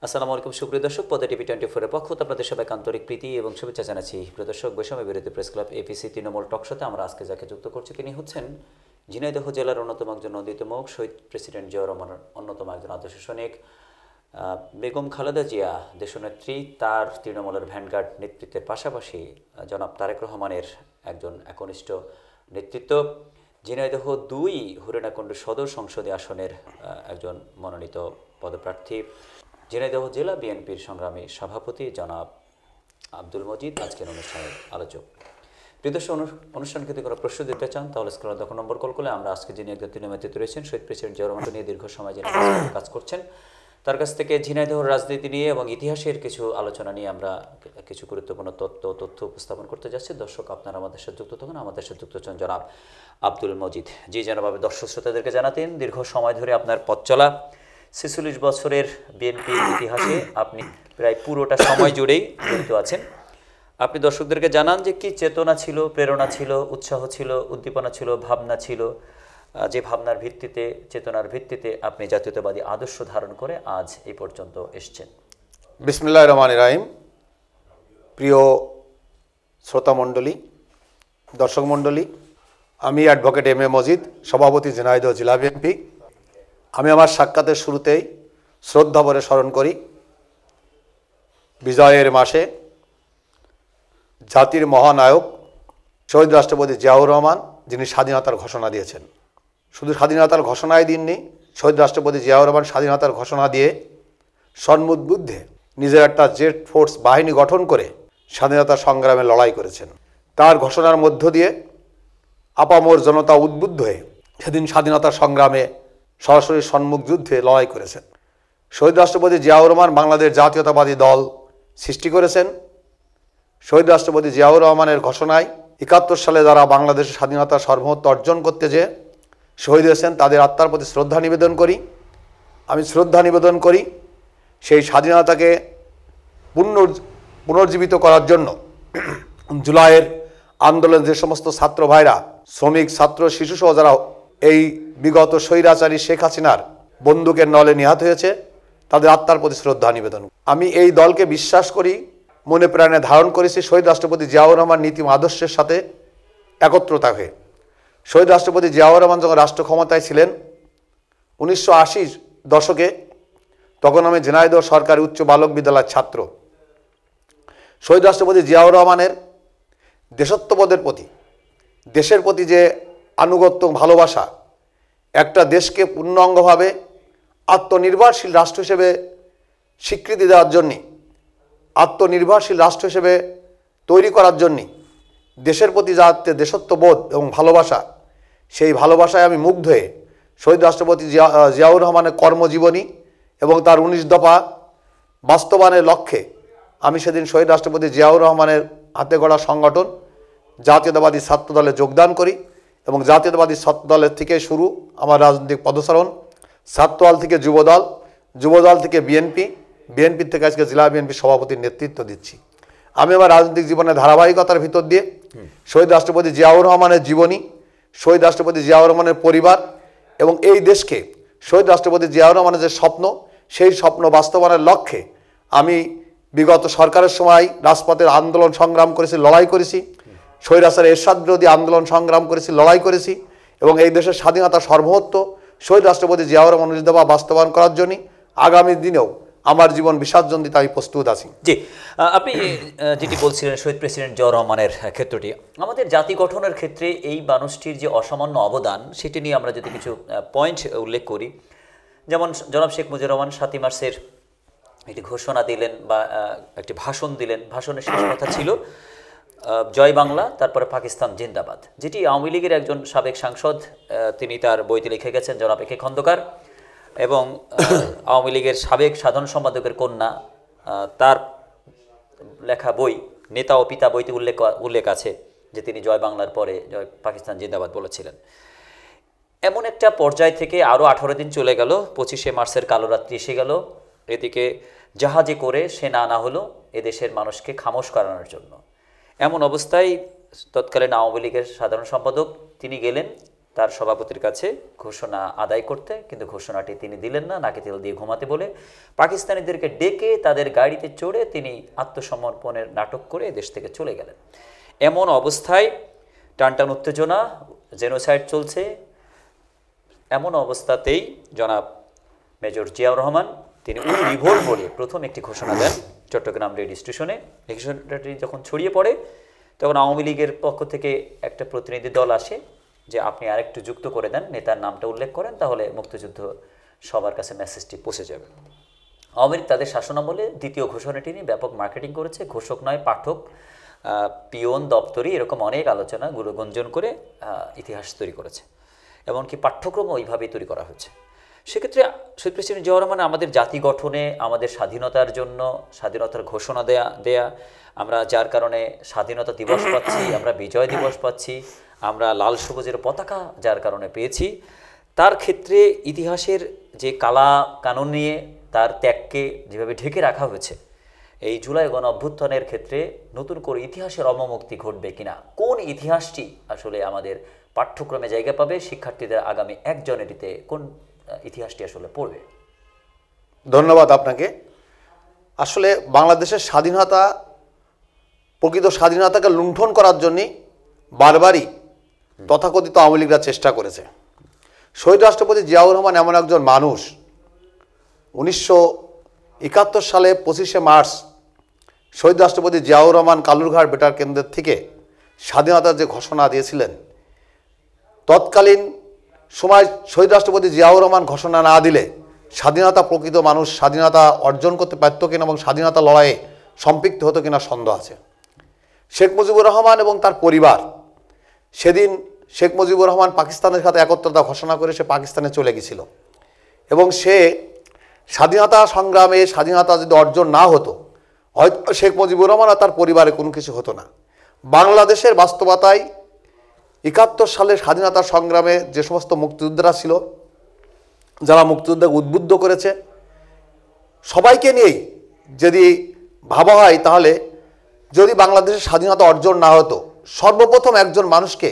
আসসালামু আলাইকুম সুপ্রিয় দর্শক, পদ্মা টিভি 24 এর পক্ষ থেকে আপনাদের সবাইকে আন্তরিক প্রীতি এবং শুভেচ্ছা জানাচ্ছি। প্রিয় দর্শক, বৈষম্য বিরোধী প্রেস ক্লাব এপিসি তৃণমূল টকশোতে আমরা আজকে যাকে যুক্ত করছি তিনি হচ্ছেন ঝিনাইদহ জেলার অন্যতম একজন নন্দিত মুখ, শহীদ প্রেসিডেন্ট জিয়াউর রহমানের অন্যতম একজন আদর্শ সৈনিক বেগম খালেদা জিয়া দেশনেত্রী, তার তৃণমূলের ভ্যানগার্ড নেতৃত্বের পাশাপাশি জনাব তারেক রহমানের একজন একনিষ্ঠ নেতৃত্ব, ঝিনাইদহ 2 হরিণাকুণ্ড সদর সংসদীয় আসনের একজন মনোনীত পদপ্রার্থী, ঝিনাইদহ জেলা বিএনপির সংগ্রামী সভাপতি জনাব আব্দুল মজিদ আজকের অনুষ্ঠানের আলোচক। প্রিয়দর্শক, অনুষ্ঠানকে যদি কোনো প্রশ্ন দিতে চান তাহলে স্ক্রিনে দেখো নম্বর কল করলে আমরা আজকে যিনি একজন তৃণমূল নেতৃত্ব রয়েছেন শহীদ প্রেসিডেন্ট জিয়াউর রহমান নিয়ে দীর্ঘ সময় যিনি কাজ করছেন, তার কাছ থেকে ঝিনাইদহর রাজনীতি নিয়ে এবং ইতিহাসের কিছু আলোচনা নিয়ে আমরা কিছু গুরুত্বপূর্ণ তথ্য উপস্থাপন করতে যাচ্ছি। দর্শক, আপনারা আমাদের সাথে যুক্ত থাকুন। আমাদের সাথে যুক্ত হচ্ছেন জনাব আব্দুল মজিদ। জি জনাব, দর্শক শ্রোতাদেরকে জানাতেন দীর্ঘ সময় ধরে আপনার পথ চলা 46 বছরের বিএনপির ইতিহাসে আপনি প্রায় পুরোটা সময় জুড়েই জড়িত আছেন। আপনি দর্শকদেরকে জানান যে কি চেতনা ছিল, প্রেরণা ছিল, উৎসাহ ছিল, উদ্দীপনা ছিল, ভাবনা ছিল, যে ভাবনার ভিত্তিতে, চেতনার ভিত্তিতে আপনি জাতীয়তাবাদী আদর্শ ধারণ করে আজ এই পর্যন্ত এসছেন। বিসমিল্লাহির রহমানির রহিম। প্রিয় শ্রোতা মণ্ডলী, দর্শক মণ্ডলী, আমি অ্যাডভোকেট এম এ মজিদ, সভাপতি ঝিনাইদহ জেলা বিএনপি। আমি আমার সাক্ষাতের শুরুতেই শ্রদ্ধা ভরে স্মরণ করি বিজয়ের মাসে জাতির মহানায়ক শহীদ রাষ্ট্রপতি জিয়াউর রহমান, যিনি স্বাধীনতার ঘোষণা দিয়েছেন। শুধু স্বাধীনতার ঘোষণাই দিননি, শহীদ রাষ্ট্রপতি জিয়াউর রহমান স্বাধীনতার ঘোষণা দিয়ে সন্মুদ্বুদ্ধে নিজের একটা জেট ফোর্স বাহিনী গঠন করে স্বাধীনতা সংগ্রামে লড়াই করেছেন। তার ঘোষণার মধ্য দিয়ে আপামর জনতা উদ্বুদ্ধ হয়ে সেদিন স্বাধীনতা সংগ্রামে সরাসরি সম্মুখ যুদ্ধে লড়াই করেছেন। শহীদ রাষ্ট্রপতি জিয়াউর রহমান বাংলাদেশ জাতীয়তাবাদী দল সৃষ্টি করেছেন। শহীদ রাষ্ট্রপতি জিয়াউর রহমানের ঘোষণায় 71 সালে যারা বাংলাদেশের স্বাধীনতা সর্বমোত্ত অর্জন করতে যে শহীদ হয়েছেন তাদের আত্মার প্রতি শ্রদ্ধা নিবেদন করি। আমি শ্রদ্ধা নিবেদন করি সেই স্বাধীনতাকে পুনর্জীবিত করার জন্য জুলাইয়ের আন্দোলন যে সমস্ত ছাত্র ভাইরা, শ্রমিক, ছাত্র, শিশুসহ যারা এই বিগত স্বৈরাচারী শেখ হাসিনার বন্দুকের নলে নিহত হয়েছে তাদের আত্মার প্রতি শ্রদ্ধা নিবেদন। আমি এই দলকে বিশ্বাস করি, মনে প্রাণে ধারণ করেছি শহীদ রাষ্ট্রপতি জিয়াউর রহমান নীতি আদর্শের সাথে একত্রতা হয়ে। শহীদ রাষ্ট্রপতি জিয়াউর রহমান যখন রাষ্ট্র ক্ষমতায় ছিলেন 1980 দশকে, তখন আমি ঝিনাইদহ সরকারি উচ্চ বালক বিদ্যালয়ের ছাত্র। শহীদ রাষ্ট্রপতি জিয়াউর রহমানের দেশত্ববোধের প্রতি, দেশের প্রতি যে আনুগত্য, ভালোবাসা, একটা দেশকে পূর্ণাঙ্গভাবে আত্মনির্ভরশীল রাষ্ট্র হিসেবে স্বীকৃতি দেওয়ার জন্যে, আত্মনির্ভরশীল রাষ্ট্র হিসেবে তৈরি করার জন্যে দেশের প্রতি যাতে দেশত্ববোধ এবং ভালোবাসা, সেই ভালোবাসায় আমি মুগ্ধ হয়ে শহীদ রাষ্ট্রপতি জিয়াউর রহমানের কর্মজীবনী এবং তার 19 দফা বাস্তবায়নের লক্ষ্যে আমি সেদিন শহীদ রাষ্ট্রপতি জিয়াউর রহমানের হাতে গড়া সংগঠন জাতীয়তাবাদী ছাত্র দলে যোগদান করি এবং জাতীয়তাবাদী ছাত্র দলের থেকে শুরু আমার রাজনৈতিক পদচারণ। ছাত্রদল থেকে যুবদল, যুবদল থেকে বিএনপি, বিএনপি থেকে আজকে জেলা বিএনপি সভাপতির নেতৃত্ব দিচ্ছি। আমি আমার রাজনৈতিক জীবনের ধারাবাহিকতার ভিতর দিয়ে শহীদ রাষ্ট্রপতি জিয়াউর রহমানের জীবনী, শহীদ রাষ্ট্রপতি জিয়াউর রহমানের পরিবার এবং এই দেশকে শহীদ রাষ্ট্রপতি জিয়াউর রহমানের যে স্বপ্ন, সেই স্বপ্ন বাস্তবায়নের লক্ষ্যে আমি বিগত সরকারের সময় রাজপথের আন্দোলন সংগ্রাম করেছি, লড়াই করেছি, স্বৈরাচার এরশাদ বিরোধী আন্দোলন সংগ্রাম করেছি, লড়াই করেছি এবং এই দেশের স্বাধীনতা সর্বমোত্ত শহীদ রাষ্ট্রপতি জিয়াউর রহমান দফা বাস্তবায়ন করার জন্য আগামী দিনেও আমার জীবন বিসর্জন দিতে আমি প্রস্তুত আছি। জি, আপনি যেটি বলছিলেন শহীদ প্রেসিডেন্ট জিয়াউর রহমানের ক্ষেত্রটি, আমাদের জাতি গঠনের ক্ষেত্রে এই মানুষটির যে অসামান্য অবদান সেটি নিয়ে আমরা যদি কিছু পয়েন্ট উল্লেখ করি, যেমন জনাব শেখ মুজিবুর রহমান 7ই মার্চের একটি ঘোষণা দিলেন বা একটি ভাষণ দিলেন। ভাষণের শেষ কথা ছিল জয় বাংলা, তারপরে পাকিস্তান জিন্দাবাদ, যেটি আওয়ামী লীগের একজন সাবেক সাংসদ তিনি তার বইতে লিখে গেছেন, জনাব একে খন্দকার, এবং আওয়ামী লীগের সাবেক সাধারণ সম্পাদকের কন্যা, তার লেখা বই নেতা ও পিতা বইতে উল্লেখ আছে যে তিনি জয় বাংলার পরে জয় পাকিস্তান জিন্দাবাদ বলেছিলেন। এমন একটা পর্যায় থেকে আরও 18 দিন চলে গেল, 25শে মার্চের কালো রাত্রি এসে গেল। এদিকে জাহাজে করে সেনা আনা হলো এদেশের মানুষকে খামোশ করানোর জন্য। এমন অবস্থায় তৎকালীন আওয়ামী লীগের সাধারণ সম্পাদক তিনি গেলেন তার সভাপতির কাছে ঘোষণা আদায় করতে, কিন্তু ঘোষণাটি তিনি দিলেন না, নাকি তেল দিয়ে ঘুমাতে বলে পাকিস্তানিদেরকে ডেকে তাদের গাড়িতে চড়ে তিনি আত্মসমর্পণের নাটক করে দেশ থেকে চলে গেলেন। এমন অবস্থায় টানটান উত্তেজনা, জেনোসাইড চলছে, এমন অবস্থাতেই জনাব মেজর জিয়াউর রহমান তিনি রিভোল্ট বলে প্রথম একটি ঘোষণা দেন চট্টগ্রাম রেডিও স্টেশনে। এই ঘোষণাটি যখন ছড়িয়ে পড়ে তখন আওয়ামী লীগের পক্ষ থেকে একটা প্রতিনিধি দল আসে যে আপনি আরেকটু যুক্ত করে দেন, নেতার নামটা উল্লেখ করেন, তাহলে মুক্তিযুদ্ধ সবার কাছে মেসেজটি পৌঁছে যাবে। আওয়ামী লীগ তাদের শাসনামলে দ্বিতীয় ঘোষণাটি নিয়ে ব্যাপক মার্কেটিং করেছে। ঘোষক নয়, পাঠক, পিয়ন, দপ্তরি, এরকম অনেক আলোচনা গুঞ্জন করে ইতিহাস তৈরি করেছে। এমনকি পাঠ্যক্রমও ওইভাবেই তৈরি করা হয়েছে। সেক্ষেত্রে শহীদ প্রেসিডেন্ট জিয়াউর রহমান আমাদের জাতি গঠনে, আমাদের স্বাধীনতার জন্য স্বাধীনতার ঘোষণা দেয়া, আমরা যার কারণে স্বাধীনতা দিবস পাচ্ছি, আমরা বিজয় দিবস পাচ্ছি, আমরা লাল সবুজের পতাকা যার কারণে পেয়েছি, তার ক্ষেত্রে ইতিহাসের যে কালা কানুন নিয়ে তার ত্যাগকে যেভাবে ঢেকে রাখা হয়েছে, এই জুলাই গণ অভ্যুত্থানের ক্ষেত্রে নতুন করে ইতিহাসের অবমুক্তি ঘটবে কিনা, কোন ইতিহাসটি আসলে আমাদের পাঠ্যক্রমে জায়গা পাবে, শিক্ষার্থীদের আগামী 1 জানুয়ারিতে কোন ইতিহাসটি আসলে পড়বে? ধন্যবাদ আপনাকে। আসলে বাংলাদেশের স্বাধীনতা, প্রকৃত স্বাধীনতাকে লুণ্ঠন করার জন্য বারবারই তথাকথিত আওয়ামী লীগরা চেষ্টা করেছে। শহীদ রাষ্ট্রপতি জিয়াউর রহমান এমন একজন মানুষ, 1971 সালে 25শে মার্চ শহীদ রাষ্ট্রপতি জিয়াউর রহমান কালুরঘাট বেতার কেন্দ্রের থেকে স্বাধীনতার যে ঘোষণা দিয়েছিলেন, তৎকালীন সময় শহীদ রাষ্ট্রপতি জিয়াউর রহমান ঘোষণা না দিলে স্বাধীনতা, প্রকৃত মানুষ স্বাধীনতা অর্জন করতে পারত কিনা এবং স্বাধীনতা লড়াইয়ে সম্পৃক্ত হতো কিনা সন্দেহ আছে। শেখ মুজিবুর রহমান এবং তার পরিবার সেদিন, শেখ মুজিবুর রহমান পাকিস্তানের সাথে একত্রতা ঘোষণা করে সে পাকিস্তানে চলে গেছিল এবং সে স্বাধীনতা সংগ্রামে স্বাধীনতা যদি অর্জন না হতো, হয়তো শেখ মুজিবুর রহমান আর তার পরিবারে কোনো কিছু হতো না। বাংলাদেশের বাস্তবতায় 71 সালের স্বাধীনতা সংগ্রামে যে সমস্ত মুক্তিযোদ্ধারা ছিল, যারা মুক্তিযুদ্ধকে উদ্বুদ্ধ করেছে, সবাইকে নিয়েই যদি ভাবা হয়, তাহলে যদি বাংলাদেশের স্বাধীনতা অর্জন না হতো, সর্বপ্রথম একজন মানুষকে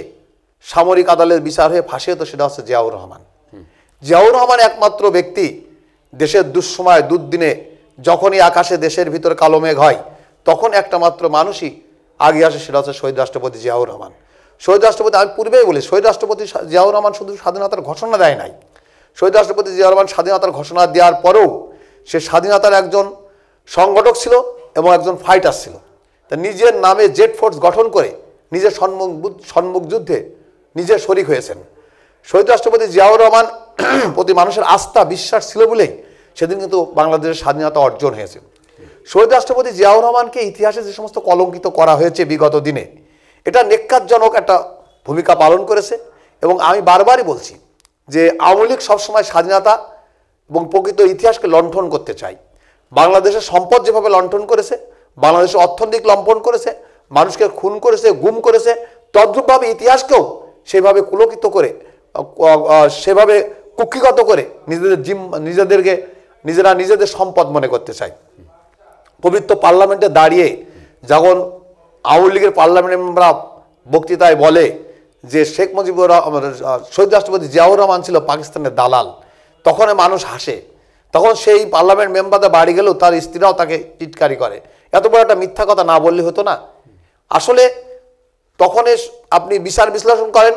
সামরিক আদালতের বিচার হয়ে ফাঁসি হতো, সেটা হচ্ছে জিয়াউর রহমান। জিয়াউর রহমান একমাত্র ব্যক্তি, দেশের দুঃসময় দুর্দিনে যখনই আকাশে দেশের ভিতরে কালো মেঘ হয়, তখন একটা মাত্র মানুষই আগে আসে, সেটা হচ্ছে শহীদ রাষ্ট্রপতি জিয়াউর রহমান। শহীদ রাষ্ট্রপতি, আমি পূর্বেই বলি, শহীদ রাষ্ট্রপতি জিয়াউর রহমান শুধু স্বাধীনতার ঘোষণা দেয় নাই, শহীদ রাষ্ট্রপতি জিয়াউর রহমান স্বাধীনতার ঘোষণা দেওয়ার পরেও সে স্বাধীনতার একজন সংগঠক ছিল এবং একজন ফাইটার ছিল। তা নিজের নামে জেড ফোর্স গঠন করে নিজের সম্মুখ যুদ্ধে নিজে শরিক হয়েছেন। শহীদ রাষ্ট্রপতি জিয়াউর রহমান প্রতি মানুষের আস্থা বিশ্বাস ছিল বলেই সেদিন কিন্তু বাংলাদেশের স্বাধীনতা অর্জন হয়েছে। শহীদ রাষ্ট্রপতি জিয়াউর রহমানকে ইতিহাসে যে সমস্ত কলঙ্কিত করা হয়েছে বিগত দিনে, এটা নেক্কারজনক একটা ভূমিকা পালন করেছে। এবং আমি বারবারই বলছি যে আওয়ামী লীগ সবসময় স্বাধীনতা এবং প্রকৃত ইতিহাসকে লণ্ঠন করতে চায়। বাংলাদেশের সম্পদ যেভাবে লণ্ঠন করেছে, বাংলাদেশের অর্থনৈতিক লম্পন করেছে, মানুষকে খুন করেছে, গুম করেছে, তদ্রূপভাবে ইতিহাসকেও সেভাবে কুলকিত করে, সেভাবে কুক্ষিগত করে নিজেদের সম্পদ মনে করতে চায়। পবিত্র পার্লামেন্টে দাঁড়িয়ে যখন আওয়ামী লীগের পার্লামেন্টের মেম্বাররা বক্তৃতায় বলে যে শহীদ রাষ্ট্রপতি জিয়াউর রহমান ছিল পাকিস্তানের দালাল, তখন মানুষ হাসে। তখন সেই পার্লামেন্ট মেম্বারদের বাড়ি গেলেও তার স্ত্রীরাও তাকে টিটকারি করে। এত বড় একটা মিথ্যা কথা না বললে হতো না? আসলে তখন আপনি বিচার বিশ্লেষণ করেন,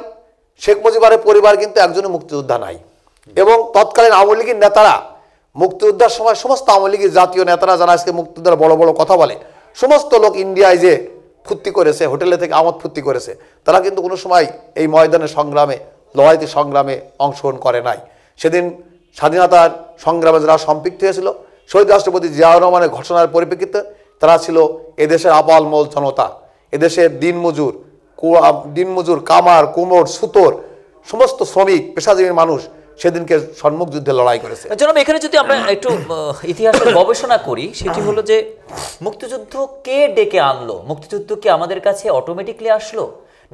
শেখ মুজিবের পরিবার কিন্তু একজনও মুক্তিযোদ্ধা নাই এবং তৎকালীন আওয়ামী লীগের নেতারা মুক্তিযোদ্ধার সময় সমস্ত আওয়ামী লীগের জাতীয় নেতারা যারা আজকে মুক্তিযোদ্ধার বড় বড় কথা বলে, সমস্ত লোক ইন্ডিয়ায় যে ফুর্তি করেছে, হোটেলে থেকে আমোদ ফুর্তি করেছে, তারা কিন্তু কোনো সময় এই ময়দানের সংগ্রামে, লড়াইতে সংগ্রামে অংশগ্রহণ করে নাই। সেদিন স্বাধীনতার সংগ্রামে যারা সম্পৃক্ত হয়েছিল, শহীদ রাষ্ট্রপতি জিয়াউর রহমানের ঘোষণার পরিপ্রেক্ষিতে তারা ছিল এদেশের আপালমোল জনতা, এদেশের দিনমজুর, কামার, কুমোর, সুতোর, সমস্ত শ্রমিক, পেশাজীবী মানুষ সেদিনকে সম্মুখ যুদ্ধে লড়াই করেছে। জনাব, এখানে যদি আমরা একটু ইতিহাসের গবেষণা করি, সেটি হলো যে মুক্তিযুদ্ধ কে ডেকে আনলো? মুক্তিযুদ্ধ কি আমাদের কাছে অটোমেটিকলি আসলো,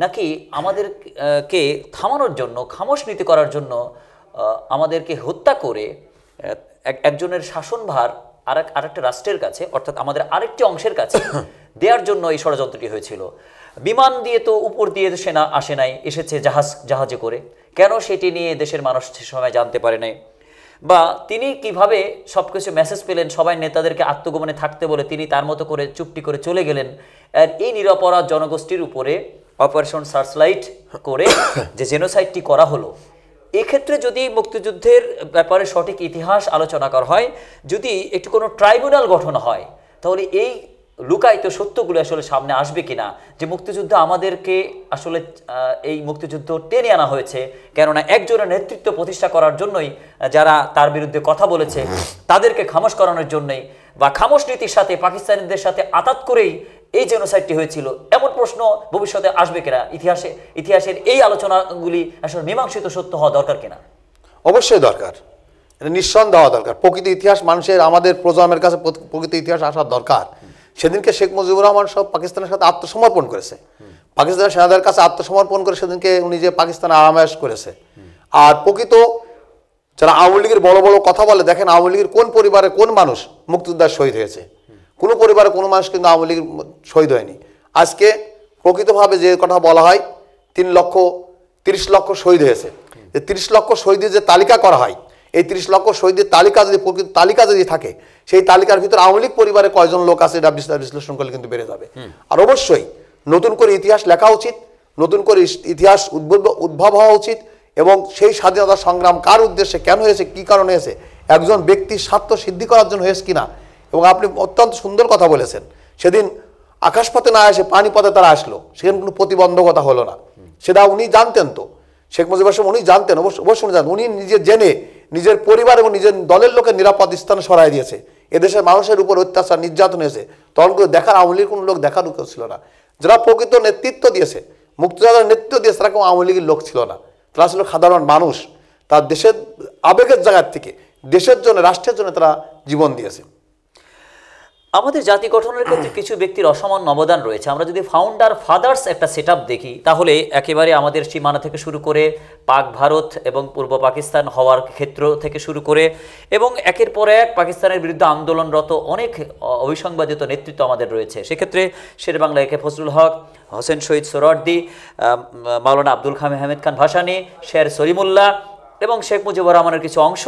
নাকি আমাদেরকে থামানোর জন্য, খামোশ নীতি করার জন্য আমাদেরকে হত্যা করে একজনের শাসনভার আরেকটা রাষ্ট্রের কাছে, অর্থাৎ আমাদের আরেকটি অংশের কাছে দেওয়ার জন্য এই ষড়যন্ত্রটি হয়েছিল? বিমান দিয়ে তো উপর দিয়ে সেনা আসে নাই, এসেছে জাহাজে করে, কেন সেটি নিয়ে দেশের মানুষ সে সময় জানতে পারে নাই, বা তিনি কিভাবে সবকিছু মেসেজ পেলেন, সবাই নেতাদেরকে আত্মগোপনে থাকতে বলে তিনি তার মতো করে চুপটি করে চলে গেলেন। আর এই নিরপরাধ জনগোষ্ঠীর উপরে অপারেশন সার্চলাইট করে যে জেনোসাইডটি করা হলো, এক্ষেত্রে যদি মুক্তিযুদ্ধের ব্যাপারে সঠিক ইতিহাস আলোচনা করা হয়, যদি একটু কোনো ট্রাইব্যুনাল গঠন হয়, তাহলে এই লুকায়িত সত্যগুলো আসলে সামনে আসবে কিনা, যে মুক্তিযুদ্ধ আমাদেরকে আসলে এই মুক্তিযুদ্ধ টেনে আনা হয়েছে কেননা একজনের নেতৃত্ব প্রতিষ্ঠা করার জন্যই, যারা তার বিরুদ্ধে কথা বলেছে তাদেরকে খামোশ করানোর জন্যই, বা খামোশ নীতির সাথে পাকিস্তানিদের সাথে আতাত করেই এই জেনোসাইডটি হয়েছিল, এমন প্রশ্ন ভবিষ্যতে আসবে কিনা? ইতিহাসের এই আলোচনাগুলি আসলে মীমাংসিত সত্য হওয়া দরকার কিনা? অবশ্যই দরকার, এটা নিঃসন্দেহ হওয়া দরকার। প্রকৃত ইতিহাস মানুষের, আমাদের প্রজন্মের কাছে প্রকৃত ইতিহাস আসার দরকার। সেদিনকে শেখ মুজিবুর রহমান সব পাকিস্তানের সাথে আত্মসমর্পণ করেছে, পাকিস্তানের সেনাদের কাছে আত্মসমর্পণ করে সেদিনকে উনি যে পাকিস্তানে আরামায়েশ করেছে। আর প্রকৃত যারা আওয়ামী লীগের বড় বড় কথা বলে, দেখেন আওয়ামী লীগের কোন পরিবারে কোন মানুষ মুক্তিযোদ্ধার শহীদ হয়েছে? কোনো পরিবারে কোনো মানুষ কিন্তু আওয়ামী লীগের শহীদ হয়নি। আজকে প্রকৃতভাবে যে কথা বলা হয় 3,30,00,000 শহীদ হয়েছে, যে 30 লক্ষ শহীদের যে তালিকা করা হয়, এই 30 লক্ষ শহীদের তালিকা যদি প্রকৃত তালিকা যদি থাকে, সেই তালিকার ভিতরে আওয়ামী লীগ পরিবারে কয়জন লোক আছে এটা বিশ্লেষণ করলে কিন্তু বেড়ে যাবে। আর অবশ্যই নতুন করে ইতিহাস লেখা উচিত, নতুন করে ইতিহাস উদ্ভব হওয়া উচিত, এবং সেই স্বাধীনতা সংগ্রাম কার উদ্দেশ্যে, কেন হয়েছে, কী কারণে হয়েছে, একজন ব্যক্তির স্বার্থ সিদ্ধি করার জন্য হয়েছে কিনা। এবং আপনি অত্যন্ত সুন্দর কথা বলেছেন, সেদিন আকাশপথে না এসে পানিপথে তারা আসলো, সেখানে কোনো প্রতিবন্ধকতা হলো না। সেটা উনি জানতেন, তো শেখ মুজিবুর রহমান উনি জানতেন, অবশ্যই উনি জানতেন। উনি নিজে জেনে নিজের পরিবার এবং নিজের দলের লোকের নিরাপদ স্থানে সরাই দিয়েছে। এদেশের মানুষের উপর অত্যাচার নির্যাতন হয়েছে, তখন করে দেখার আওয়ামী লীগের কোনো লোক দেখার কেউ ছিল না। যারা প্রকৃত নেতৃত্ব দিয়েছে, মুক্তিযোদ্ধার নেতৃত্ব দিয়েছে, তারা কেউ আওয়ামী লীগের লোক ছিল না, তারা ছিল সাধারণ মানুষ। তার দেশের আবেগের জায়গার থেকে দেশের জন্য, রাষ্ট্রের জন্য তারা জীবন দিয়েছে। আমাদের জাতি গঠনের ক্ষেত্রে কিছু ব্যক্তির অসামান্য অবদান রয়েছে। আমরা যদি ফাউন্ডার ফাদার্স একটা সেটআপ দেখি, তাহলে একেবারে আমাদের সীমানা থেকে শুরু করে পাক ভারত এবং পূর্ব পাকিস্তান হওয়ার ক্ষেত্র থেকে শুরু করে, এবং একের পর এক পাকিস্তানের বিরুদ্ধে আন্দোলনরত অনেক অবিসংবাদিত নেতৃত্ব আমাদের রয়েছে। সেক্ষেত্রে শেরেবাংলা একে ফজলুল হক, হোসেন শহীদ সোহরাওয়ার্দী, মাওলানা আব্দুল হামিদ খান ভাসানী, শের সলিমুল্লাহ এবং শেখ মুজিবুর রহমানের কিছু অংশ,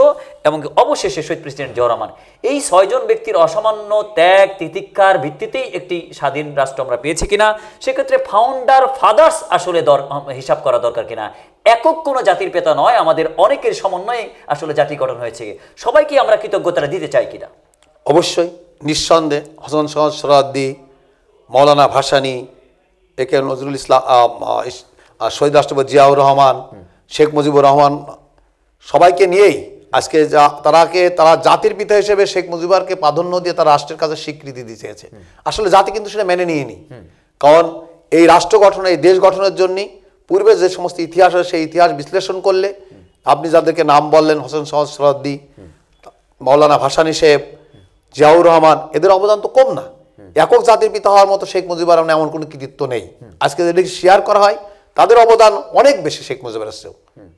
এবং অবশেষে শহীদ প্রেসিডেন্ট জিয়াউর রহমান, এই 6 জন ব্যক্তির অসামান্য ত্যাগ তিতিক্ষার ভিত্তিতেই একটি স্বাধীন রাষ্ট্র আমরা পেয়েছি কিনা, সেক্ষেত্রে ফাউন্ডার ফাদার্স আসলে হিসাব করা দরকার কিনা। একক কোনো জাতির পিতা নয়, আমাদের অনেকের সমন্বয়ে আসলে জাতি গঠন হয়েছে। সবাইকে আমরা কৃতজ্ঞতা দিতে চাই কিনা? অবশ্যই, নিঃসন্দেহে। হোসেন সোহরাওয়ার্দী, মাওলানা ভাসানী, একে নজরুল ইসলাম, শহীদ রাষ্ট্রপতি জিয়াউর রহমান, শেখ মুজিবুর রহমান, সবাইকে নিয়েই আজকে তারা জাতির পিতা হিসেবে শেখ মুজিবুরকে প্রাধান্য দিয়ে তারা রাষ্ট্রের কাছে স্বীকৃতি দিয়ে চেয়েছে। আসলে জাতি কিন্তু সেটা মেনে নিয়েনি, কারণ এই রাষ্ট্র গঠনে, এই দেশ গঠনের জন্য পূর্বে যে সমস্ত ইতিহাস হয়, সেই ইতিহাস বিশ্লেষণ করলে আপনি যাদেরকে নাম বললেন, হোসেন সোহরাওয়ার্দী, মাওলানা ভাসানী সাহেব, জিয়াউর রহমান, এদের অবদান তো কম না। একক জাতির পিতা হওয়ার মতো শেখ মুজিবুর রহমান এমন কোনো কৃতিত্ব নেই। আজকে যেটাকে শেয়ার করা হয়, তাদের অবদান অনেক বেশি শেখ মুজিবুরের চেয়েও।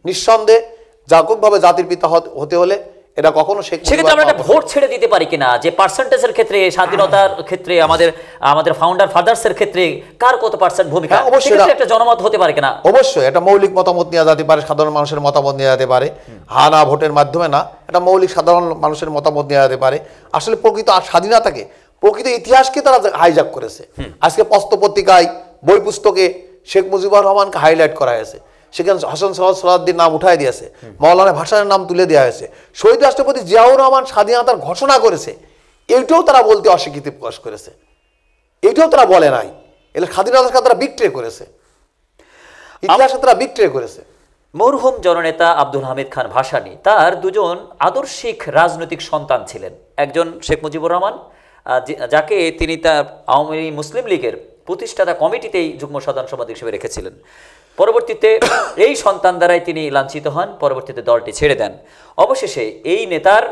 নিঃসন্দেহে এককভাবে জাতির পিতা হতে হলে এটা কখনো সেক্ষেত্রে আমরা একটা ভোট ছেড়ে দিতে পারি কিনা, যে পার্সেন্টেজের ক্ষেত্রে, স্বাধীনতার ক্ষেত্রে, আমাদের ফাউন্ডার ফাদার্সের ক্ষেত্রে কার কত পার্সেন্ট ভূমিকা, অবশ্যই একটা জনমত হতে পারে কিনা? অবশ্যই এটা মৌলিক মতামত নেওয়া যেতে পারে, সাধারণ মানুষের মতামত নেওয়া যেতে পারে, হা না ভোটের মাধ্যমে না, এটা মৌলিক সাধারণ মানুষের মতামত নেওয়া যেতে পারে। আসলে প্রকৃত স্বাধীনতাকে, প্রকৃত ইতিহাসকে তারা হাইজ্যাক করেছে। আজকে পত্রিকায়, বই পুস্তকে শেখ মুজিবুর রহমানকে হাইলাইট করা হয়েছে, সেখানে হোসেন সোহরাওয়ার্দীর নাম উঠাই দিয়েছে, মাওলানা ভাসানীর নাম তুলে দেওয়া হয়েছে, শহীদ রাষ্ট্রপতি জিয়াউর রহমান স্বাধীনতার ঘোষণা করেছে, এইটাও তারা বলতে অস্বীকৃতি প্রকাশ করেছে, এইটাও তারা বলে নাই। এলে স্বাধীনতাকে তারা বিট্রে করেছে, ইতিহাসে তারা বিট্রে করেছে। মরহুম জননেতা আব্দুল হামিদ খান ভাসানী, তার দুজন আদর্শিক রাজনৈতিক সন্তান ছিলেন। একজন শেখ মুজিবুর রহমান, যাকে তিনি তার আওয়ামী মুসলিম লীগের প্রতিষ্ঠাতা কমিটিতেই যুগ্ম সাধারণ সম্পাদক হিসেবে রেখেছিলেন। পরবর্তীতে এই সন্তান দ্বারাই তিনি লাঞ্ছিত হন, পরবর্তীতে দলটি ছেড়ে দেন। অবশেষে এই নেতার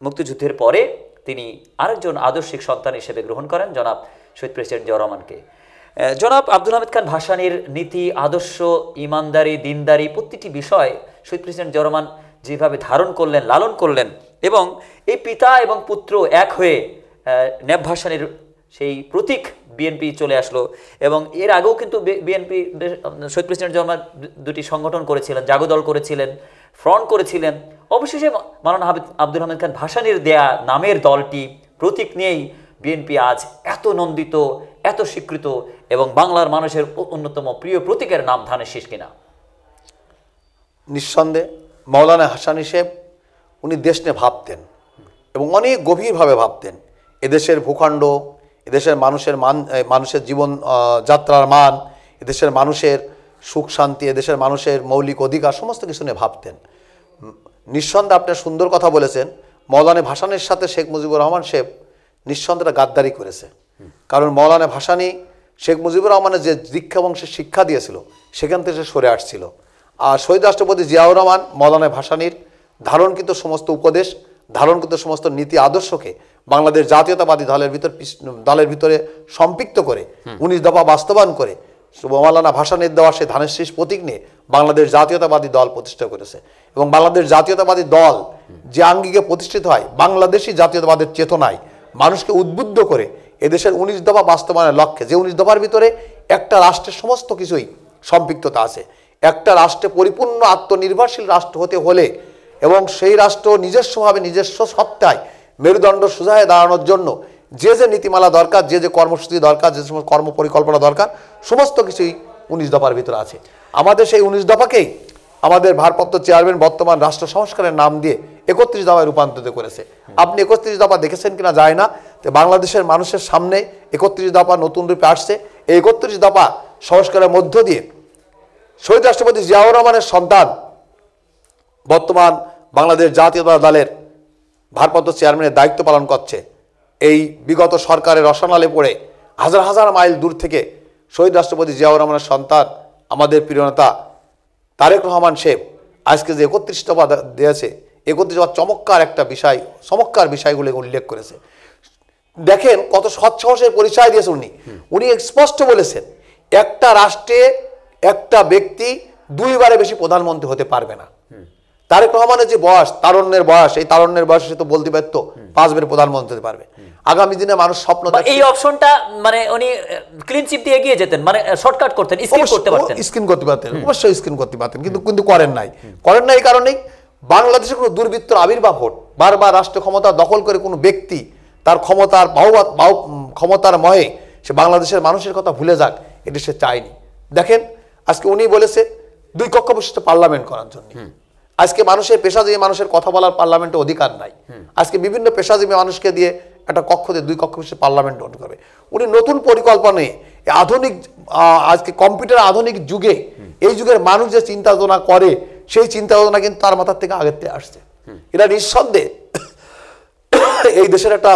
মুক্তিযুদ্ধের পরে তিনি আরেকজন আদর্শিক সন্তান হিসেবে গ্রহণ করেন, জনাব শহীদ প্রেসিডেন্ট জিয়াউর রহমানকে। জনাব আব্দুল হামিদ খান ভাসানীর নীতি, আদর্শ, ইমানদারি, দিনদারি, প্রতিটি বিষয় শহীদ প্রেসিডেন্ট জিয়াউর রহমান যেভাবে ধারণ করলেন, লালন করলেন, এবং এই পিতা এবং পুত্র এক হয়ে নেব ভাসানীর সেই প্রতীক বিএনপি চলে আসলো। এবং এর আগেও কিন্তু বিএনপি শহীদ প্রেসিডেন্ট জিয়াউর রহমান দুটি সংগঠন করেছিলেন, জাগদল করেছিলেন, ফ্রন্ট করেছিলেন। অবশেষে মাওলানা আব্দুল হামিদ খান ভাসানীর দেয়া নামের দলটি প্রতীক নিয়েই বিএনপি আজ এত নন্দিত, এত স্বীকৃত এবং বাংলার মানুষের অন্যতম প্রিয় প্রতীকের নাম ধানের শীষ কিনা। নিঃসন্দেহে মৌলানা ভাসানী সাহেব উনি দেশ নিয়ে ভাবতেন এবং অনেক গভীরভাবে ভাবতেন। এদেশের ভূখণ্ড, এদেশের মানুষের জীবন যাত্রার মান, এদেশের মানুষের সুখ শান্তি, এদেশের মানুষের মৌলিক অধিকার সমস্ত কিছু নিয়ে ভাবতেন। নিঃসন্দেহে আপনি সুন্দর কথা বলেছেন। মৌলানা ভাসানীর সাথে শেখ মুজিবুর রহমান সাহেব নিঃসন্দেহে গাদ্দারি করেছে। কারণ মৌলানা ভাসানী শেখ মুজিবুর রহমানের যে দীক্ষা বংশের শিক্ষা দিয়েছিল সেখান থেকে সে সরে আসছিল। আর শহীদ রাষ্ট্রপতি জিয়াউর রহমান মৌলানা ভাসানীর ধারণকৃত সমস্ত উপদেশ, ধারণকৃত সমস্ত নীতি আদর্শকে বাংলাদেশ জাতীয়তাবাদী দলের ভিতরে সম্পৃক্ত করে 19 দফা বাস্তবায়ন করে মৌলানা ভাসানীর দেওয়া সেই ধানের শীষ প্রতীক নিয়ে বাংলাদেশ জাতীয়তাবাদী দল প্রতিষ্ঠা করেছে। এবং বাংলাদেশ জাতীয়তাবাদী দল যে আঙ্গিকে প্রতিষ্ঠিত হয় বাংলাদেশি জাতীয়তাবাদের চেতনায় মানুষকে উদ্বুদ্ধ করে এদেশের 19 দফা বাস্তবায়নের লক্ষ্যে, যে 19 দফার ভিতরে একটা রাষ্ট্রের সমস্ত কিছুই সম্পৃক্ততা আছে। একটা রাষ্ট্রে পরিপূর্ণ আত্মনির্ভরশীল রাষ্ট্র হতে হলে এবং সেই রাষ্ট্র নিজস্বভাবে নিজস্ব সত্তায় মেরুদণ্ড সোজায় দাঁড়ানোর জন্য যে যে নীতিমালা দরকার, যে যে কর্মসূচি দরকার, যে সমস্ত কর্ম পরিকল্পনা দরকার সমস্ত কিছুই 19 দফার ভিতরে আছে। আমাদের সেই 19 দফাকেই আমাদের ভারপ্রাপ্ত চেয়ারম্যান বর্তমান রাষ্ট্র সংস্কারের নাম দিয়ে 31 দফায় রূপান্তরিত করেছে। আপনি 31 দফা দেখেছেন কিনা যায় না, তো বাংলাদেশের মানুষের সামনে 31 দফা নতুন রূপে আসছে। এই 31 দফা সংস্কারের মধ্য দিয়ে শহীদ রাষ্ট্রপতি জিয়াউর রহমানের সন্তান বর্তমান বাংলাদেশ জাতীয়তাবাদী দলের ভারপ্রাপ্ত চেয়ারম্যানের দায়িত্ব পালন করছে। এই বিগত সরকারের রসানালে পড়ে হাজার হাজার মাইল দূর থেকে শহীদ রাষ্ট্রপতি জিয়াউর রহমানের সন্তান আমাদের প্রিয় নেতা তারেক রহমান সাহেব আজকে যে 31 দফা দিয়েছে, 31 দফা চমৎকার বিষয়গুলো উল্লেখ করেছে। দেখেন কত সৎসাহসের পরিচয় দিয়েছে উনি স্পষ্ট বলেছেন একটা রাষ্ট্রে একটা ব্যক্তি 2 বারে বেশি প্রধানমন্ত্রী হতে পারবে না। তারেক রহমানের যে বয়স, তারুণ্যের বয়স, এই তারুণ্যের বয়সে সে তো বলতে পারত 5 বারে প্রধানমন্ত্রী হতে পারবে। আগামী দিনে মানুষ স্বপ্ন দেখে এই অপশনটা মানে উনি ক্লিন চিপ দিয়ে এগিয়ে যেতেন, মানে শর্টকাট করতেন, স্কিম করতে পারতেন, অবশ্যই স্কিম করতে পারতেন, কিন্তু করেন নাই। এই কারণেই বাংলাদেশে কোনো দুর্বৃত্তর আবির্ভাব ঘট, বারবার রাষ্ট্র ক্ষমতা দখল করে কোনো ব্যক্তি তার ক্ষমতার মহে সে বাংলাদেশের মানুষের কথা ভুলে যাক, এটি সে চায়নি। দেখেন আজকে উনি বলেছে 2 কক্ষ বিশিষ্ট পার্লামেন্ট করার জন্য। আজকে পেশাজীবী মানুষের কথা বলার পার্লামেন্টে অধিকার নাই। আজকে বিভিন্ন পেশাজীবী মানুষকে দিয়ে একটা কক্ষ দিয়ে 2 কক্ষ বিশিষ্ট পার্লামেন্ট গঠন করবে। উনি নতুন পরিকল্পনায় আধুনিক আজকে কম্পিউটার আধুনিক যুগে এই যুগের মানুষ যে চিন্তা ভাবনা করে সেই চিন্তা ভাবনা কিন্তু তার মাথার থেকে আগের থেকে আসছে। এটা নিঃসন্দেহে এই দেশের একটা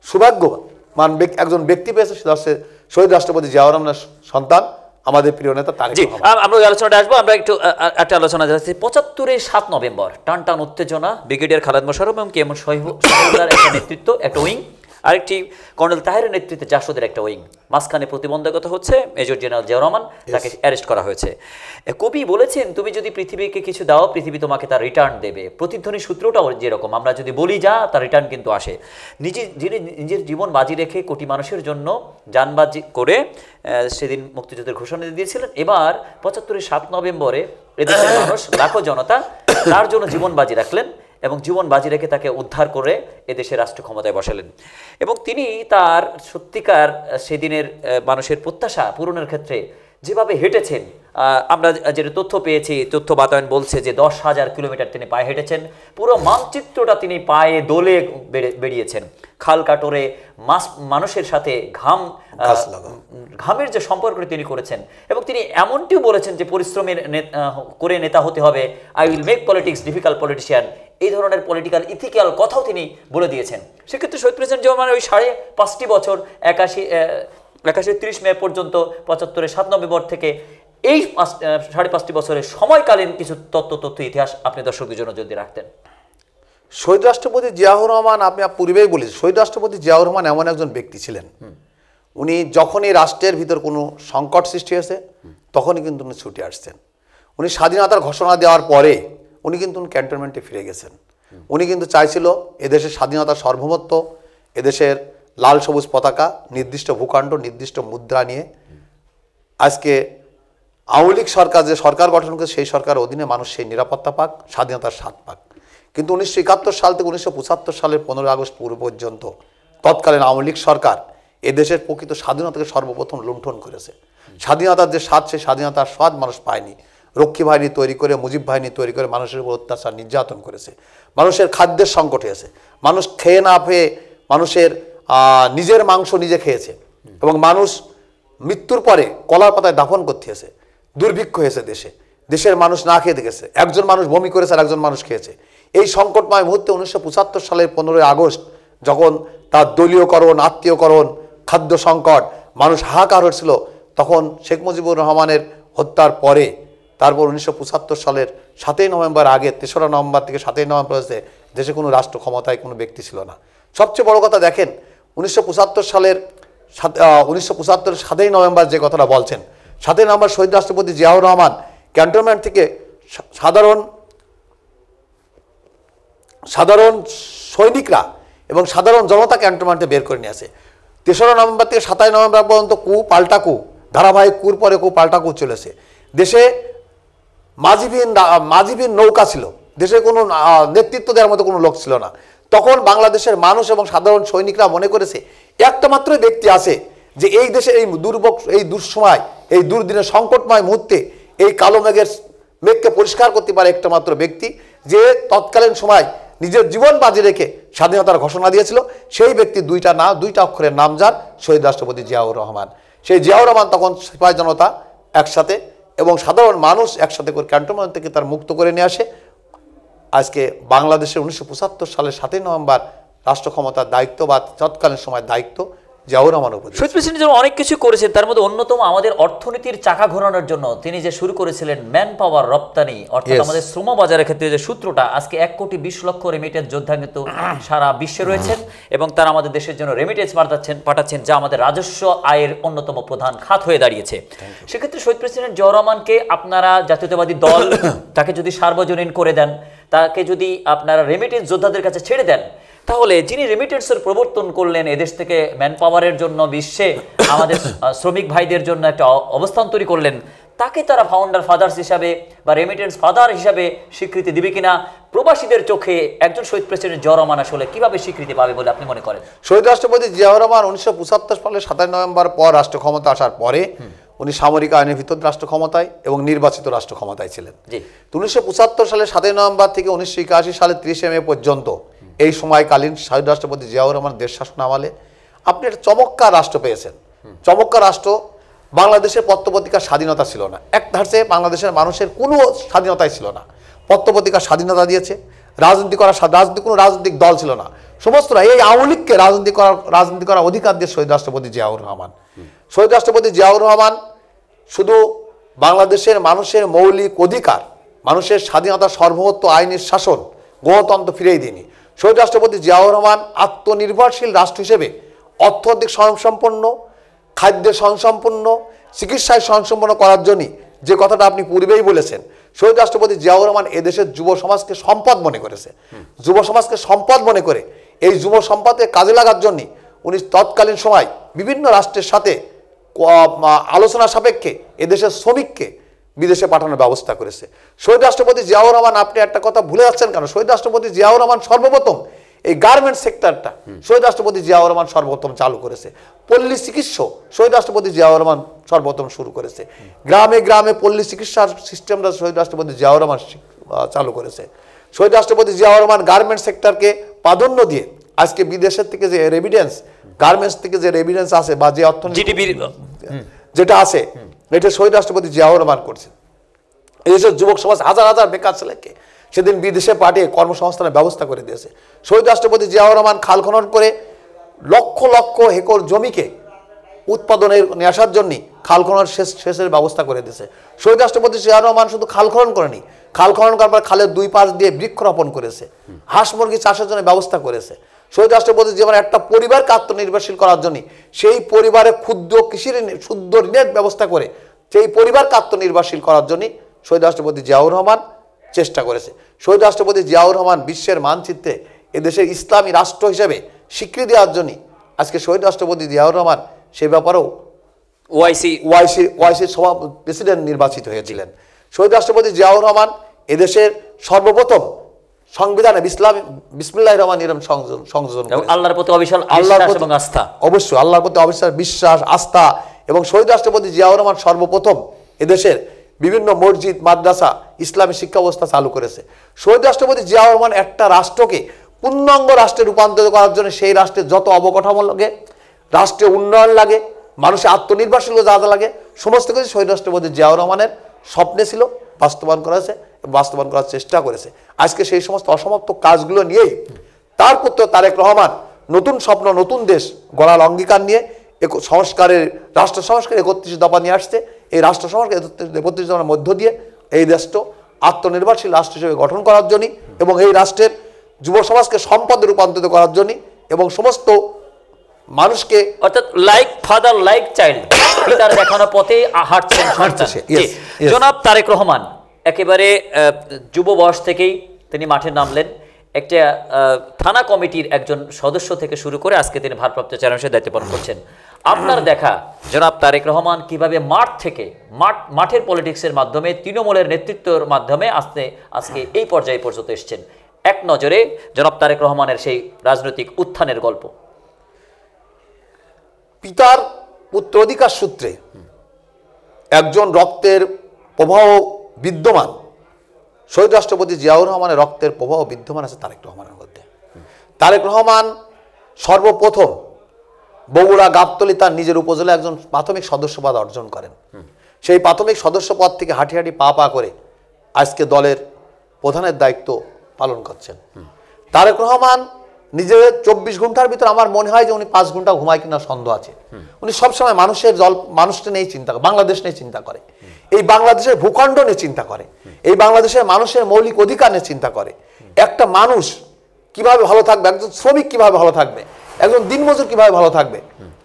সৌভাগ্যবান একজন ব্যক্তি পেয়েছে, সেটা হচ্ছে শহীদ রাষ্ট্রপতি জিয়াউর রহমানের সন্তান আমাদের প্রিয় নেতা তারেক রহমান। আমরা ওই আলোচনাটা আসবো। আমরা একটু একটা আলোচনা যাচ্ছি 75-এর 7 নভেম্বর টান উত্তেজনা, ব্রিগেডিয়ার খালেদ মোশাররফ এবং কেএম শহীদুল্লাহর একটা নেতৃত্ব, একটা উইং, আরেকটি কর্নেল তাহেরের নেতৃত্বে জাসদের একটা উইং, মাঝখানে প্রতিবন্ধকতা হচ্ছে মেজর জেনারেল জিয়াউর রহমান, তাকে অ্যারেস্ট করা হয়েছে। কবি বলেছেন তুমি যদি পৃথিবীকে কিছু দাও পৃথিবী তোমাকে তার রিটার্ন দেবে। প্রতিধ্বনি সূত্রটাও যেরকম, আমরা যদি বলি যা তার রিটার্ন কিন্তু আসে। যিনি নিজের জীবন বাজি রেখে কোটি মানুষের জন্য জানবাজি করে সেদিন মুক্তিযুদ্ধের ঘোষণা দিয়েছিলেন, এবার 75-এর 7 নভেম্বরে এদেশের মানুষ লাখো জনতা তার জন্য জীবন বাজি রাখলেন এবং জীবন বাজি রেখে তাকে উদ্ধার করে এদেশের রাষ্ট্র ক্ষমতায় বসালেন। এবং তিনি তার সত্যিকার সেদিনের মানুষের প্রত্যাশা পূরণের ক্ষেত্রে যেভাবে হেঁটেছেন, আমরা যেটা তথ্য পেয়েছি, তথ্য বাতায়ন বলছে যে 10,000 কিলোমিটার তিনি পায়ে হেঁটেছেন। পুরো মানচিত্রটা তিনি পায়ে দোলে বেরিয়েছেন, খাল কাটরে মানুষের সাথে ঘামের যে সম্পর্কটি তিনি করেছেন। এবং তিনি এমনটিও বলেছেন যে পরিশ্রমের করে নেতা হতে হবে, I will make politics difficult politician, এই ধরনের পলিটিক্যাল ইথিক্যাল কথাও তিনি বলে দিয়েছেন। সেক্ষেত্রে শহীদ প্রেসিডেন্ট জিয়াউর রহমান ওই 5.5 বছর 81-30 মে পর্যন্ত 75-এর 7 নভেম্বর থেকে এই 5.5 বছরের সময়কালীন কিছু তথ্য ইতিহাস আপনি দর্শকদের জন্য যদি রাখতেন। শহীদ রাষ্ট্রপতি জিয়াউর রহমান, আপনি পূর্বেই বলেছি, শহীদ রাষ্ট্রপতি জিয়াউর রহমান এমন একজন ব্যক্তি ছিলেন, উনি যখনই রাষ্ট্রের ভিতর কোনো সংকট সৃষ্টি হয়েছে তখনই কিন্তু উনি ছুটে আসছেন। উনি স্বাধীনতার ঘোষণা দেওয়ার পরে উনি কিন্তু ক্যান্টনমেন্টে ফিরে গেছেন। উনি কিন্তু চাইছিল এদেশের স্বাধীনতার সার্বভৌমত্ব, এদেশের লাল সবুজ পতাকা, নির্দিষ্ট ভূখণ্ড, নির্দিষ্ট মুদ্রা নিয়ে আজকে আওয়ামী লীগ সরকার যে সরকার গঠন করে সেই সরকারের অধীনে মানুষ সেই নিরাপত্তা পাক, স্বাধীনতার স্বাদ পাক। কিন্তু 1971 সাল থেকে 1975 সালের 15 আগস্ট পূর্ব পর্যন্ত তৎকালীন আওয়ামী লীগ সরকার এদেশের প্রকৃত স্বাধীনতাকে সর্বপ্রথম লুণ্ঠন করেছে। স্বাধীনতার যে স্বাদ, সেই স্বাধীনতার স্বাদ মানুষ পায়নি। রক্ষী বাহিনী তৈরি করে, মুজিব বাহিনী তৈরি করে মানুষের উপর অত্যাচার নির্যাতন করেছে। মানুষের খাদ্যের সংকট হয়েছে, মানুষ খেয়ে না পেয়ে মানুষের নিজের মাংস নিজে খেয়েছে, এবং মানুষ মৃত্যুর পরে কলার পাতায় দাফন করতে হয়েছে। দুর্ভিক্ষ হয়েছে দেশে, দেশের মানুষ না খেয়ে দেখেছে, একজন মানুষ বমি করেছে আর একজন মানুষ খেয়েছে। এই সংকটময় মুহূর্তে 1975 সালের 15 আগস্ট যখন তার দলীয়করণ, আত্মীয়করণ, খাদ্য সংকট, মানুষ হাহাকার হচ্ছিল, তখন শেখ মুজিবুর রহমানের হত্যার পরে তারপর 1975 সালের 7ই নভেম্বর আগে 3রা নভেম্বর থেকে 7ই নভেম্বর হয়েছে দেশে কোনো রাষ্ট্র ক্ষমতায় কোনো ব্যক্তি ছিল না। সবচেয়ে বড় কথা দেখেন, 1975 সালের 7ই নভেম্বর যে কথাটা বলছেন, 7ই নভেম্বর শহীদ রাষ্ট্রপতি জিয়াউর রহমান ক্যান্টনমেন্ট থেকে সাধারণ সৈনিকরা এবং সাধারণ জনতা ক্যান্টনমেন্টে বের করে নিয়ে আসে। 3রা নভেম্বর থেকে 7ই নভেম্বর পর্যন্ত পাল্টা কু, ধারাবাহিক কুর পরে পাল্টা কু চলেছে। দেশে মাঝিবিহীন নৌকা ছিল, দেশে কোনো নেতৃত্ব দেওয়ার মতো কোনো লোক ছিল না। তখন বাংলাদেশের মানুষ এবং সাধারণ সৈনিকরা মনে করেছে একটা মাত্রই ব্যক্তি আছে যে এই দেশের এই দুঃসময়, এই দুর্দিনের সংকটময় মুহূর্তে এই কালো মেঘকে পরিষ্কার করতে পারে একটা মাত্র ব্যক্তি, যে তৎকালীন সময় নিজের জীবন বাজি রেখে স্বাধীনতার ঘোষণা দিয়েছিল। সেই ব্যক্তি দুইটা অক্ষরের নাম যার, শহীদ রাষ্ট্রপতি জিয়াউর রহমান। সেই জিয়াউর রহমান তখন সিপাহী জনতা একসাথে এবং সাধারণ মানুষ একসাথে করে ক্যান্টনমেন্ট থেকে তার মুক্ত করে নিয়ে আসে। আজকে বাংলাদেশের 1975 সালের 7ই নভেম্বর রাষ্ট্র ক্ষমতার দায়িত্ব বা তৎকালীন সময়ের দায়িত্ব জিয়াউর রহমানের উপর। শহীদ প্রেসিডেন্ট যেমন অনেক কিছু করেছেন, তার মধ্যে অন্যতম আমাদের অর্থনীতির চাকা ঘোরানোর জন্য তিনি যে শুরু করেছিলেন ম্যান পাওয়ার রপ্তানি, অর্থাৎ আমাদের শ্রম বাজারের ক্ষেত্রে যে সূত্রটা, আজকে 1,20,00,000 রেমিটেন্স যোদ্ধা কিন্তু সারা বিশ্বে রয়েছেন এবং তারা আমাদের দেশের জন্য রেমিটেন্স পাঠাচ্ছেন, যা আমাদের রাজস্ব আয়ের অন্যতম প্রধান খাত হয়ে দাঁড়িয়েছে। সেক্ষেত্রে শহীদ প্রেসিডেন্ট জিয়াউর রহমানকে আপনারা জাতীয়তাবাদী দল তাকে যদি সার্বজনীন করে দেন, তাকে যদি আপনারা রেমিটেন্স যোদ্ধাদের কাছে ছেড়ে দেন, তাহলে যিনি রেমিটেন্সের প্রবর্তন করলেন, এদেশ থেকে ম্যান পাওয়ারের জন্য বিশ্বে আমাদের শ্রমিক ভাইদের জন্য একটা অবস্থান তৈরি করলেন, তাকে তারা ফাউন্ডার ফাদার্স হিসাবে বা রেমিটেন্স ফাদার হিসাবে স্বীকৃতি দিবে কিনা? প্রবাসীদের চোখে একজন শহীদ প্রেসিডেন্ট জিয়াউর রহমান আসলে কিভাবে স্বীকৃতি পাবে বলে আপনি মনে করেন? শহীদ রাষ্ট্রপতি জিয়াউর রহমান 1975 সালের 7ই নভেম্বর পর রাষ্ট্র ক্ষমতা আসার পরে উনি সামরিক আইনের ভিতর রাষ্ট্র ক্ষমতায় এবং নির্বাচিত রাষ্ট্র ক্ষমতায় ছিলেন। 1975 সালের 7ই নভেম্বর থেকে 1981 সালের 30 মে পর্যন্ত এই সময়কালীন শহীদ রাষ্ট্রপতি জিয়াউর রহমান দেশ শাসন আমলে আপনি একটা চমৎকার রাষ্ট্র পেয়েছেন। চমৎকার রাষ্ট্র। বাংলাদেশের পত্রপত্রিকার স্বাধীনতা ছিল না, এক ধারছে বাংলাদেশের মানুষের কোনো স্বাধীনতাই ছিল না। পত্রপত্রিকার স্বাধীনতা দিয়েছে, কোনো রাজনৈতিক দল ছিল না, সমস্তরা এই আওয়ামী লীগকে রাজনীতি করার অধিকার দিয়ে শহীদ রাষ্ট্রপতি জিয়াউর রহমান। শহীদ রাষ্ট্রপতি জিয়াউর রহমান শুধু বাংলাদেশের মানুষের মৌলিক অধিকার, মানুষের স্বাধীনতা, সার্বভৌমত্ব, আইনের শাসন, গণতন্ত্র ফিরিয়ে দিইনি। শহীদ রাষ্ট্রপতি জিয়াউর রহমান আত্মনির্ভরশীল রাষ্ট্র হিসেবে অর্থনৈতিক স্বয়ংসম্পন্ন, খাদ্যে স্বয়ংসম্পন্ন, চিকিৎসায় স্বয়ংসম্পন্ন করার জন্য যে কথাটা আপনি পূর্বেই বলেছেন, শহীদ রাষ্ট্রপতি জিয়াউর রহমান এদেশের যুব সমাজকে সম্পদ মনে করেছে। যুব সমাজকে সম্পদ মনে করে এই যুব সম্পদকে কাজে লাগার জন্য উনি তৎকালীন সময় বিভিন্ন রাষ্ট্রের সাথে আলোচনা সাপেক্ষে এদেশের শ্রমিককে বিদেশে পাঠানোর ব্যবস্থা করেছে। শহীদ রাষ্ট্রপতি জিয়াউর রহমান, আপনি একটা কথা ভুলে যাচ্ছেন কেন? শহীদ রাষ্ট্রপতি জিয়াউর রহমান সর্বপ্রথম এই গার্মেন্টস সেক্টরটা শহীদ রাষ্ট্রপতি জিয়াউর রহমান সর্বপ্রথম চালু করেছে। পল্লী চিকিৎসা শহীদ রাষ্ট্রপতি জিয়াউর রহমান সর্বপ্রথম শুরু করেছে। গ্রামে গ্রামে পল্লী চিকিৎসার সিস্টেমটা শহীদ রাষ্ট্রপতি জিয়াউর রহমান চালু করেছে। শহীদ রাষ্ট্রপতি জিয়াউর রহমান গার্মেন্টস সেক্টরকে প্রাধান্য দিয়ে আজকে বিদেশের থেকে যে রেভিডেন্স, গার্মেন্টস থেকে যে রেভিডেন্স আছে বা যে অর্থনীতি যেটা আছে, এটা শহীদ রাষ্ট্রপতি জিয়াউর রহমান করছে। এদেশের যুবক সমাজ হাজার হাজার বেকার ছেলেকে সেদিন বিদেশে পাঠিয়ে কর্মসংস্থানের ব্যবস্থা করে দিয়েছে। শহীদ রাষ্ট্রপতি জিয়াউর রহমান খাল খনন করে লক্ষ লক্ষ একর জমিকে উৎপাদনের নিয়ে আসার জন্য খাল খনন শেষের ব্যবস্থা করে দিয়েছে। শহীদ রাষ্ট্রপতি জিয়াউর রহমান শুধু খাল খনন করেনি, খাল খনন করার পর খালের দুই পাশ দিয়ে বৃক্ষরোপণ করেছে, হাঁস মুরগি চাষের জন্য ব্যবস্থা করেছে। শহীদ রাষ্ট্রপতি যেমন একটা পরিবারকে আত্মনির্ভরশীল করার জন্য সেই পরিবারে ক্ষুদ্র কৃষির শুদ্ধ ঋণের ব্যবস্থা করে সেই পরিবারকে আত্মনির্ভরশীল করার জন্য শহীদ রাষ্ট্রপতি জিয়াউর রহমান চেষ্টা করেছে। শহীদ রাষ্ট্রপতি জিয়াউর রহমান বিশ্বের মানচিত্রে এদেশের ইসলামী রাষ্ট্র হিসেবে স্বীকৃতি দেওয়ার জন্য আজকে শহীদ রাষ্ট্রপতি জিয়াউর রহমান সে ব্যাপারেও ওআইসির প্রেসিডেন্ট নির্বাচিত হয়েছিলেন। শহীদ রাষ্ট্রপতি জিয়াউর রহমান এদেশের সর্বপ্রথম সংবিধানে বিসমিল্লাহির রহমানির রহিম সংযোজন এবং আল্লাহর প্রতি অবিচল বিশ্বাস এবং আস্থা, অবশ্যই আল্লাহর প্রতি অবিচল বিশ্বাস আস্থা, এবং শহীদ রাষ্ট্রপতি জিয়াউর রহমান সর্বপ্রথম এদেশের বিভিন্ন মসজিদ মাদ্রাসা ইসলামী শিক্ষা ব্যবস্থা চালু করেছে। শহীদ রাষ্ট্রপতি জিয়াউর রহমান একটা রাষ্ট্রকে পূর্ণাঙ্গ রাষ্ট্রে রূপান্তরিত করার জন্য সেই রাষ্ট্রের যত অবকাঠামো লাগে, রাষ্ট্রীয় উন্নয়ন লাগে, মানুষের আত্মনির্ভরশীল যা যা লাগে, সমস্ত কিছু শহীদ রাষ্ট্রপতি জিয়াউর রহমানের স্বপ্নে ছিল, বাস্তবায়ন করেছে, বাস্তবায়ন করার চেষ্টা করেছে। আজকে সেই সমস্ত অসমাপ্ত কাজগুলো নিয়েই তার পুত্র তারেক রহমান নতুন স্বপ্ন নতুন দেশ গড়ার অঙ্গীকার নিয়ে সংস্কারের রাষ্ট্র সংস্কার 31 দফা নিয়ে আসছে। এই রাষ্ট্র সংস্কার 31 দফার মধ্য দিয়ে এই দেশটা আত্মনির্ভরশীল রাষ্ট্র হিসেবে গঠন করার জন্য এবং এই রাষ্ট্রের যুব সমাজকে সম্পদে রূপান্তরিত করার জন্য এবং সমস্ত মানুষকে, অর্থাৎ লাইক ফাদার লাইক চাইল্ড, পিতার দেখানো পথে হাঁটছেন সন্তান। জনাব তারেক রহমান একেবারে যুব বয়স থেকেই তিনি মাঠে নামলেন, একটা থানা কমিটির একজন সদস্য থেকে শুরু করে আজকে তিনি ভারপ্রাপ্ত চেয়ারম্যানের দায়িত্ব পালন করছেন। আপনার দেখা জনাব তারেক রহমান কিভাবে মাঠ থেকে মাঠের পলিটিক্সের মাধ্যমে তৃণমূলের নেতৃত্বের মাধ্যমে আজকে এই পর্যায়ে পর্যন্ত এসেছেন, এক নজরে জনাব তারেক রহমানের সেই রাজনৈতিক উত্থানের গল্প। পিতার পুত্রাধিকার সূত্রে একজন রক্তের প্রবাহ বিদ্যমান, শহীদ রাষ্ট্রপতি জিয়াউর রহমানের রক্তের প্রবাহ বিদ্যমান আছে তারেক রহমানের মধ্যে। তারেক রহমান সর্বপ্রথম বগুড়া গাবতলী তার নিজের উপজেলা একজন প্রাথমিক সদস্যপদ অর্জন করেন। সেই প্রাথমিক সদস্যপদ থেকে হাঁটি হাঁটি পা করে আজকে দলের প্রধানের দায়িত্ব পালন করছেন। তারেক রহমান নিজের 24 ঘন্টার ভিতর আমার মনে হয় যে উনি 5 ঘন্টা ঘুমায় কিনা সন্দেহ আছে। উনি সবসময় মানুষকে নিয়ে চিন্তা করে, বাংলাদেশ নিয়ে চিন্তা করে, এই বাংলাদেশের ভূখণ্ড নিয়ে চিন্তা করে, এই বাংলাদেশের মানুষের মৌলিক অধিকার নিয়ে চিন্তা করে। একটা মানুষ কিভাবে ভালো থাকবে, একজন শ্রমিক কিভাবে ভালো থাকবে, একজন দিনমজুর কিভাবে ভালো থাকবে,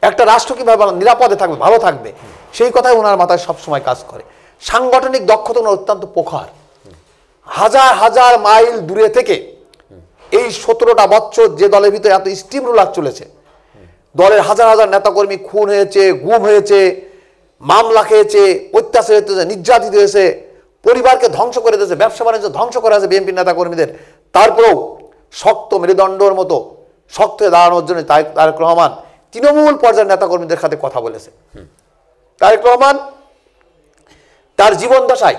একটা রাষ্ট্র কিভাবে নিরাপদে থাকবে, ভালো থাকবে, সেই কথাই ওনার মাথায় সবসময় কাজ করে। সাংগঠনিক দক্ষতা ওনার অত্যন্ত প্রখর। হাজার হাজার মাইল দূরে থেকে এই 17টা বছর যে দলের ভিতরে এত স্টিম রুলার চলেছে, দলের হাজার হাজার নেতাকর্মী খুন হয়েছে, গুম হয়েছে, মামলা খেয়েছে, অত্যাচার হয়েছে, নির্যাতিত হয়েছে, পরিবারকে ধ্বংস করে দিয়েছে, ব্যবসা বাণিজ্য ধ্বংস করা হয়েছে বিএনপি নেতাকর্মীদের। তারপরেও শক্ত মেরুদণ্ডর মতো শক্ত হয়ে দাঁড়ানোর জন্য তারেক রহমান তৃণমূল পর্যায়ের নেতাকর্মীদের সাথে কথা বলেছে। তারেক রহমান তার জীবন দশায়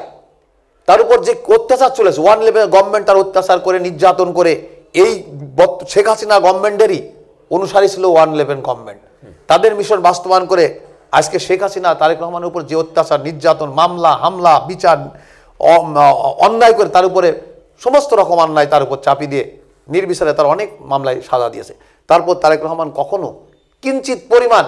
তার উপর যে অত্যাচার চলেছে, 111 গভর্নমেন্ট তার অত্যাচার করে নির্যাতন করে, এই শেখ হাসিনা গভর্নমেন্টেরই অনুসারী ছিল 111 গভর্নমেন্ট। তাদের মিশন বাস্তবায়ন করে আজকে শেখ হাসিনা তারেক রহমানের উপর যে অত্যাচার নির্যাতন মামলা হামলা বিচার অন্যায় করে তার উপরে সমস্ত রকম অন্যায় তার উপর চাপি দিয়ে নির্বিচারে তার অনেক মামলায় সাজা দিয়েছে। তারপর তারেক রহমান কখনো কিঞ্চিত পরিমাণ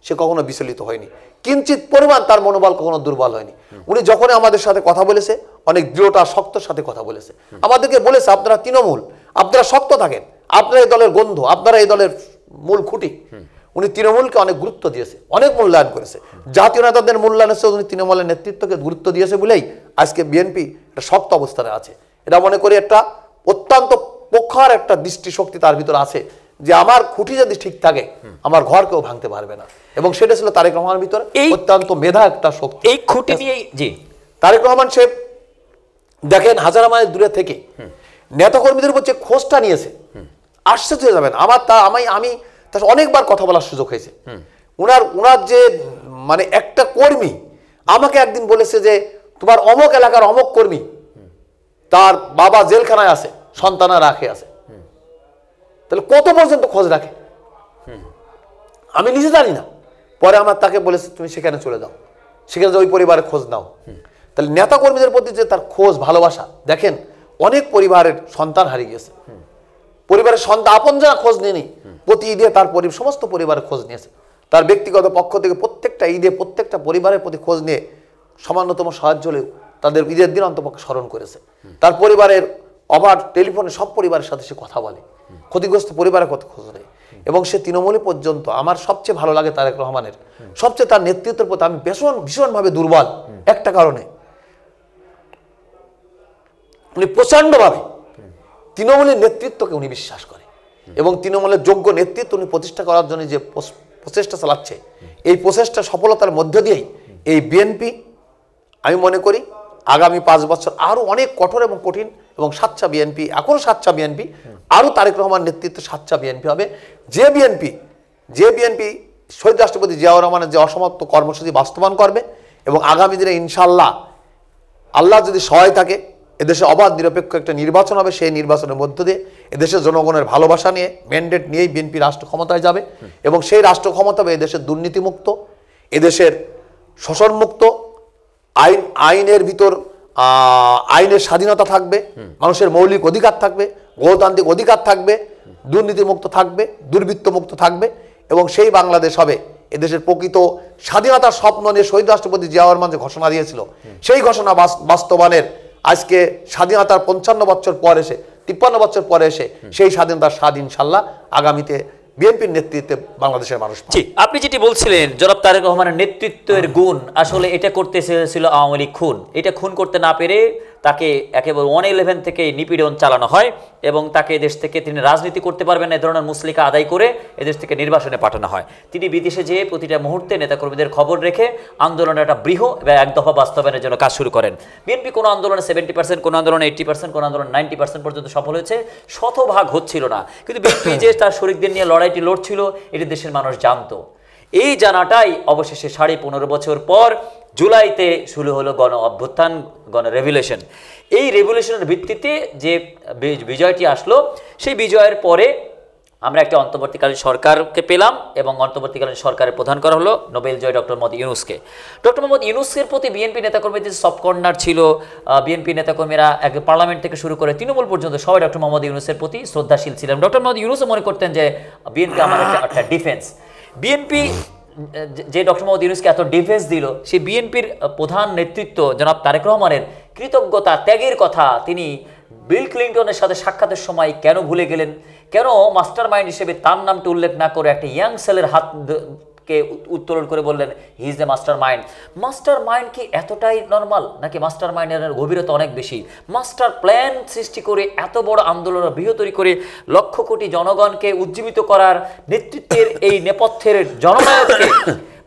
সে কখনো বিচলিত হয়নি, কিঞ্চিত পরিমাণ তার মনোবল কখনো দুর্বল হয়নি। উনি যখনই আমাদের সাথে কথা বলেছে অনেক দৃঢ়তা শক্তর সাথে কথা বলেছে, আমাদেরকে বলেছে আপনারা তৃণমূল, আপনারা শক্ত থাকেন, আপনারা এই দলের গন্ধ, আপনারা এই দলের মূল খুঁটি। উনি তৃণমূলকে অনেক গুরুত্ব দিয়েছে, অনেক মূল্যায়ন করেছে। জাতীয় নেতাদের মূল্যায়ন উনি তৃণমূলের নেতৃত্বকে গুরুত্ব দিয়েছে বলেই আজকে বিএনপি একটা শক্ত অবস্থানে আছে। এটা মনে করি একটা অত্যন্ত প্রখর একটা দৃষ্টিশক্তি তার ভিতরে আছে যে আমার খুঁটি যদি ঠিক থাকে আমার ঘর কেউ ভাঙতে পারবে না, এবং সেটা ছিল তারেক রহমানের ভিতরে অত্যন্ত মেধা একটা শক্তি। এই খুঁটি নিয়ে জি তারেক রহমান সে দেখেন হাজার মাইল দূরে থেকে নেতাকর্মীদের উপর যে খোঁজটা নিয়েছে আশ্চর্য হয়ে যাবেন। আমি তার অনেকবার কথা বলার সুযোগ হয়েছে। উনার যে মানে একটা কর্মী আমাকে একদিন বলেছে যে তোমার অমুক এলাকার অমুক কর্মী তার বাবা জেলখানায় আছে, সন্তানা রাখে আছে, তাহলে কত পর্যন্ত খোঁজ রাখে আমি নিজে জানি না। পরে আমার তাকে বলেছে তুমি সেখানে চলে যাও, সেখানে ওই পরিবারের খোঁজ নাও। তাহলে নেতা কর্মীদের প্রতি যে তার খোঁজ ভালোবাসা দেখেন, অনেক পরিবারের সন্তান হারিয়ে গেছে, পরিবারের সন্তান আপন যারা খোঁজ নেয়নি, প্রতি ঈদে তার সমস্ত পরিবারের খোঁজ নিয়েছে। তার ব্যক্তিগত পক্ষ থেকে প্রত্যেকটা ঈদে প্রত্যেকটা পরিবারের প্রতি খোঁজ নিয়ে সামান্যতম সাহায্য হলেও তাদের ঈদের দিন অন্তপক্ষে স্মরণ করেছে। তার পরিবারের অবাধ টেলিফোনে সব পরিবারের সাথে সে কথা বলে, ক্ষতিগ্রস্ত পরিবারের কথা খোঁজ নেয়, এবং সে তৃণমূলী পর্যন্ত। আমার সবচেয়ে ভালো লাগে তারেক রহমানের সবচেয়ে তার নেতৃত্বের প্রতি আমি ভীষণভাবে দুর্বল একটা কারণে, উনি প্রচন্ডভাবে তৃণমূলের নেতৃত্বকে উনি বিশ্বাস করে। এবং তৃণমূলের যোগ্য নেতৃত্ব উনি প্রতিষ্ঠা করার জন্য যে প্রচেষ্টা চালাচ্ছে, এই প্রচেষ্টা সফলতার মধ্য দিয়েই এই বিএনপি আমি মনে করি আগামী 5 বছর আরও অনেক কঠোর এবং কঠিন এবং সাচ্চা বিএনপি, এখন সাচ্চা বিএনপি, আরও তারেক রহমান নেতৃত্বে সাচ্চা বিএনপি হবে। যে বিএনপি শহীদ রাষ্ট্রপতি জিয়াউর রহমানের যে অসমাপ্ত কর্মসূচি বাস্তবায়ন করবে এবং আগামী দিনে ইনশাআল্লাহ আল্লাহ যদি সহায় থাকে এদেশে অবাধ নিরপেক্ষ একটা নির্বাচন হবে। সেই নির্বাচনের মধ্য দিয়ে এদেশের জনগণের ভালোবাসা নিয়ে, ম্যান্ডেট নিয়েই বিএনপি রাষ্ট্র ক্ষমতায় যাবে এবং সেই রাষ্ট্র ক্ষমতা হবে এদেশের দুর্নীতিমুক্ত, এদেশের শোষণমুক্ত, আইনের ভিতর আইনের স্বাধীনতা থাকবে, মানুষের মৌলিক অধিকার থাকবে, গণতান্ত্রিক অধিকার থাকবে, দুর্নীতিমুক্ত থাকবে, দুর্বৃত্তমুক্ত থাকবে এবং সেই বাংলাদেশ হবে এদেশের প্রকৃত স্বাধীনতার স্বপ্ন নিয়ে শহীদ রাষ্ট্রপতি জিয়াউর রহমান যে ঘোষণা দিয়েছিল সেই ঘোষণা বাস্তবায়নের আজকে স্বাধীনতার 55 বছর পর এসে 53 বছর পরে এসে সেই স্বাধীনতার স্বাদ ইনশাল্লাহ আগামীতে বিএনপির নেতৃত্বে বাংলাদেশের মানুষ। জি, আপনি যেটি বলছিলেন জনাব তারেক রহমানের নেতৃত্বের গুণ, আসলে এটা করতে চেয়েছিল আওয়ামী লীগ এটা খুন করতে না পেরে তাকে একেবারে 111 থেকে নিপীড়ন চালানো হয় এবং তাকে এদেশ থেকে তিনি রাজনীতি করতে পারবেন না এ ধরনের মুসলিকা আদায় করে এদেশ থেকে নির্বাসনে পাঠানো হয়। তিনি বিদেশে যেয়ে প্রতিটা মুহূর্তে নেতাকর্মীদের খবর রেখে আন্দোলনের একটা বৃহৎ এবং এক দফা বাস্তবায়নের জন্য কাজ শুরু করেন। বিএনপি কোনো আন্দোলনে 70%, কোনো আন্দোলনে 80%, কোনো আন্দোলনে 90% পর্যন্ত সফল হয়েছে, শতভাগ হচ্ছিল না। কিন্তু বিএনপি যে তার শরিকদের নিয়ে লড়াইটি লড়ছিল এটি দেশের মানুষ জানতো। এই জানাটাই অবশেষে 15.5 বছর পর জুলাইতে শুরু হলো গণ অভ্যুত্থান, গণ রেভলিউশন। এই রেভলিউশনের ভিত্তিতে যে বিজয়টি আসলো, সেই বিজয়ের পরে আমরা একটা অন্তর্বর্তীকালীন সরকারকে পেলাম এবং অন্তর্বর্তীকালীন সরকারের প্রধান করা হলো নোবেল জয় ডক্টর মোহাম্মদ ইউনূসকে। ডক্টর মোহাম্মদ ইউনূসের প্রতি বিএনপি নেতাকর্মীদের সফট কর্নার ছিল। বিএনপি নেতাকর্মীরা এক পার্লামেন্ট থেকে শুরু করে তৃণমূল পর্যন্ত সবাই ডক্টর মোহাম্মদ ইউনূসের প্রতি শ্রদ্ধাশীল ছিলেন। ডক্টর মোহাম্মদ ইউনূসও মনে করতেন যে বিএনপি আমার একটা ডিফেন্স। বিএনপি যে ডক্টর মোহাম্মদ ইউনূসকে এত ডিফেন্স দিল, সেই বিএনপির প্রধান নেতৃত্ব জনাব তারেক রহমানের কৃতজ্ঞতা, ত্যাগের কথা তিনি বিল ক্লিন্টনের সাথে সাক্ষাতের সময় কেন ভুলে গেলেন? কেন মাস্টার মাইন্ড হিসেবে তার নামটা উল্লেখ না করে একটা ইয়াং সেলের হাতকে উত্তোলন করে বললেন he is the master mind? Master mind কি এতটাই নর্মাল নাকি মাস্টার মাইন্ডের গভীরতা অনেক বেশি? মাস্টার প্ল্যান সৃষ্টি করে এত বড় আন্দোলন বৃহত্তরী করে লক্ষ কোটি জনগণকে উজ্জীবিত করার নেতৃত্বের এই নেপথ্যের জননায়ককে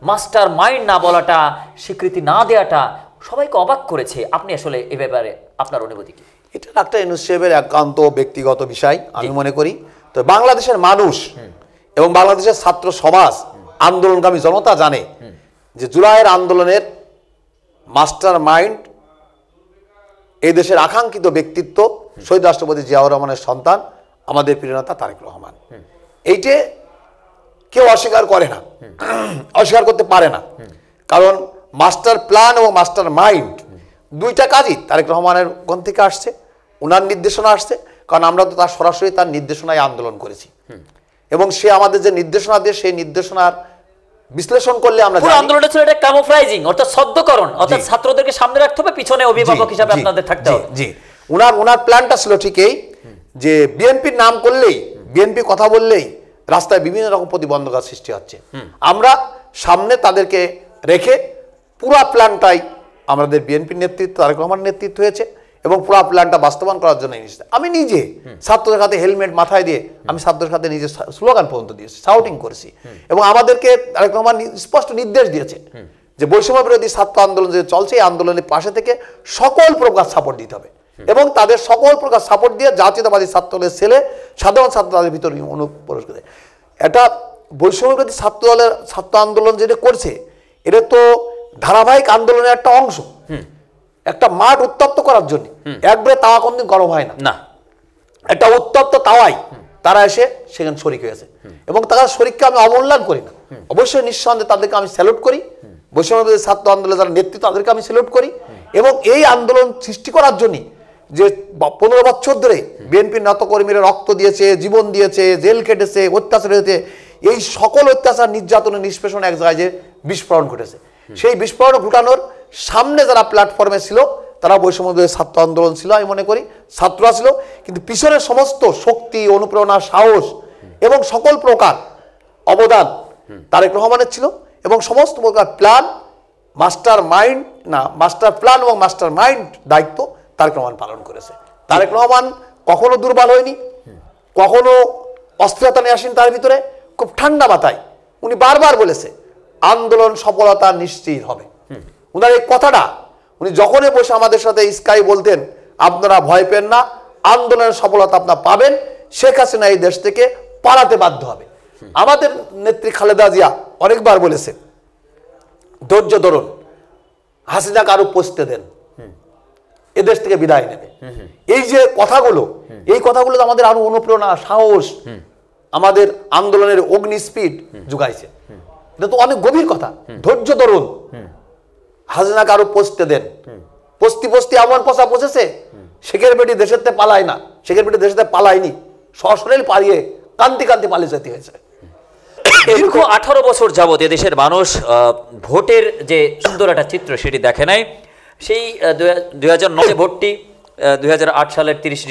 মাস্টার মাইন্ড না বলাটা, স্বীকৃতি না দেওয়াটা সবাইকে অবাক করেছে। আপনি আসলে এ ব্যাপারে আপনার অনুভূতি কি? এটা একটা ইউনূস সাহেবের একান্ত ব্যক্তিগত বিষয় আমি মনে করি। তো বাংলাদেশের মানুষ এবং বাংলাদেশের ছাত্র সমাজ, আন্দোলনকামী জনতা জানে যে জুলাইয়ের আন্দোলনের মাস্টার মাইন্ড এই দেশের আকাঙ্ক্ষিত ব্যক্তিত্ব শহীদ রাষ্ট্রপতি জিয়াউর রহমানের সন্তান আমাদের প্রিয় নেতা তারেক রহমান। এইটে কেউ অস্বীকার করে না, অস্বীকার করতে পারে না, কারণ মাস্টার প্ল্যান এবং মাস্টার মাইন্ড দুইটা কাজই তারেক রহমানের কোণ থেকে আসছে, ওনার নির্দেশনা আসছে। কারণ আমরা তো তার সরাসরি তার নির্দেশনায় আন্দোলন করেছি এবং সে আমাদের যে নির্দেশনা দিয়ে সেই নির্দেশনার বিশ্লেষণ করলে আমরা আন্দোলনটা ছিল একটা ক্যামোফ্লাইজিং, অর্থাৎ সদ্যকরণ, অর্থাৎ ছাত্রদেরকে সামনে রাখতে হবে, পিছনে অভিভাবক হিসেবে আপনাদের থাকতে হবে। জি, ওনার প্ল্যানটা ছিল ঠিক এই যে বিএনপির নাম করলেই, বিএনপি কথা বললেই রাস্তায় বিভিন্ন রকম প্রতিবন্ধকতার সৃষ্টি হচ্ছে। আমরা সামনে তাদেরকে রেখে পুরো প্ল্যানটাই আমাদের বিএনপির নেতৃত্ব তারেক রহমানের নেতৃত্ব হয়েছে এবং পুরো প্ল্যানটা বাস্তবায়ন করার জন্য আমি নিজে ছাত্রদের হাতে হেলমেট মাথায় দিয়ে আমি ছাত্রদের হাতে নিজে স্লোগান পর্যন্ত দিয়েছি, শাউটিং করেছি এবং আমাদেরকে তারেক রহমান স্পষ্ট নির্দেশ দিয়েছে যে বৈষম্য বিরোধী ছাত্র আন্দোলন যে চলছে এই আন্দোলনের পাশে থেকে সকল প্রকার সাপোর্ট দিতে হবে এবং তাদের সকল প্রকার সাপোর্ট দিয়ে জাতীয়তাবাদী ছাত্রদলের ছেলে সাধারণ ছাত্র তাদের ভিতরে অনুপ্রবেশ করে। এটা বৈষম্য বিরোধী ছাত্র আন্দোলন যেটা করছে এটা তো ধারাবাহিক আন্দোলনের একটা অংশ, একটা মাঠ উত্তপ্ত করার জন্য। একবারে তাওয়া কোনদিন গরম হয় না, একটা উত্তপ্ত তাওয়াই তারা এসে সেখানে শরিক হয়েছে এবং তারা শরিককে আমি অবমূল্যায়ন করি না, অবশ্যই নিঃসন্দেহে তাদেরকে আমি স্যালুট করি। বৈষম্য বিরোধী ছাত্র আন্দোলনের যারা নেতৃত্ব তাদেরকে আমি স্যালুট করি এবং এই আন্দোলন সৃষ্টি করার জন্য যে 15 বছর ধরে বিএনপির নেতাকর্মীরা রক্ত দিয়েছে, জীবন দিয়েছে, জেল কেটেছে, অত্যাচার হয়েছে, এই সকল অত্যাচার নির্যাতনের নিষ্পেষণ এক জায়গায় যে বিস্ফোরণ ঘটেছে, সেই বিস্ফোরণ ঘটানোর সামনে যারা প্ল্যাটফর্মে ছিল তারা বৈষম্য বিরোধী ছাত্র আন্দোলন ছিল, আমি মনে করি ছাত্ররা ছিল, কিন্তু পিছনের সমস্ত শক্তি, অনুপ্রেরণা, সাহস এবং সকল প্রকার অবদান তারেক রহমানের ছিল এবং সমস্ত প্রকার প্ল্যান মাস্টার মাইন্ড না মাস্টার প্ল্যান এবং মাস্টার মাইন্ড দায়িত্ব তারেক রহমান পালন করেছে। তারেক রহমান কখনো দুর্বল হয়নি, কখনো অস্থিরতা নিয়ে আসেন তার ভিতরে, খুব ঠান্ডা মাথায় উনি বারবার বলেছে আন্দোলন সফলতা নিশ্চিত হবে। উনার এই কথাটা উনি যখনই বসে আমাদের সাথে স্কাই বলতেন, আপনারা ভয় পেন না, আন্দোলনের সফলতা আপনারা পাবেন, শেখ হাসিনা এই দেশ থেকে পালাতে বাধ্য হবে। আমাদের নেত্রী খালেদা জিয়া অনেকবার বলেছে ধৈর্য ধরুন, হাসিনাকে আরো পৌঁছতে দেন, এদেশ থেকে বিদায় নেবে। এই যে কথাগুলো, এই কথাগুলো আমাদের আরো অনুপ্রেরণা, সাহস, আমাদের আন্দোলনের অগ্নি স্পিড যোগাইছে। এটা তো অনেক গভীর কথা। ধৈর্য ধরুন, হাসিনাকে আরো পৌঁছতে দেন। পস্তি পস্তি এমন পচা পচেছে, শেখের বেটি দেশের থেকে পালায় না, শেখের বেটি দেশের থেকে পালায়নি, সশরীর পালিয়ে কান্তি কান্তি পালিয়ে যেতে হয়েছে। দীর্ঘ 18 বছর যাবৎ এদেশের মানুষ ভোটের যে সুন্দর একটা চিত্র সেটি দেখে নাই। সেই 2009 ভোটটি, 2008 সালের 29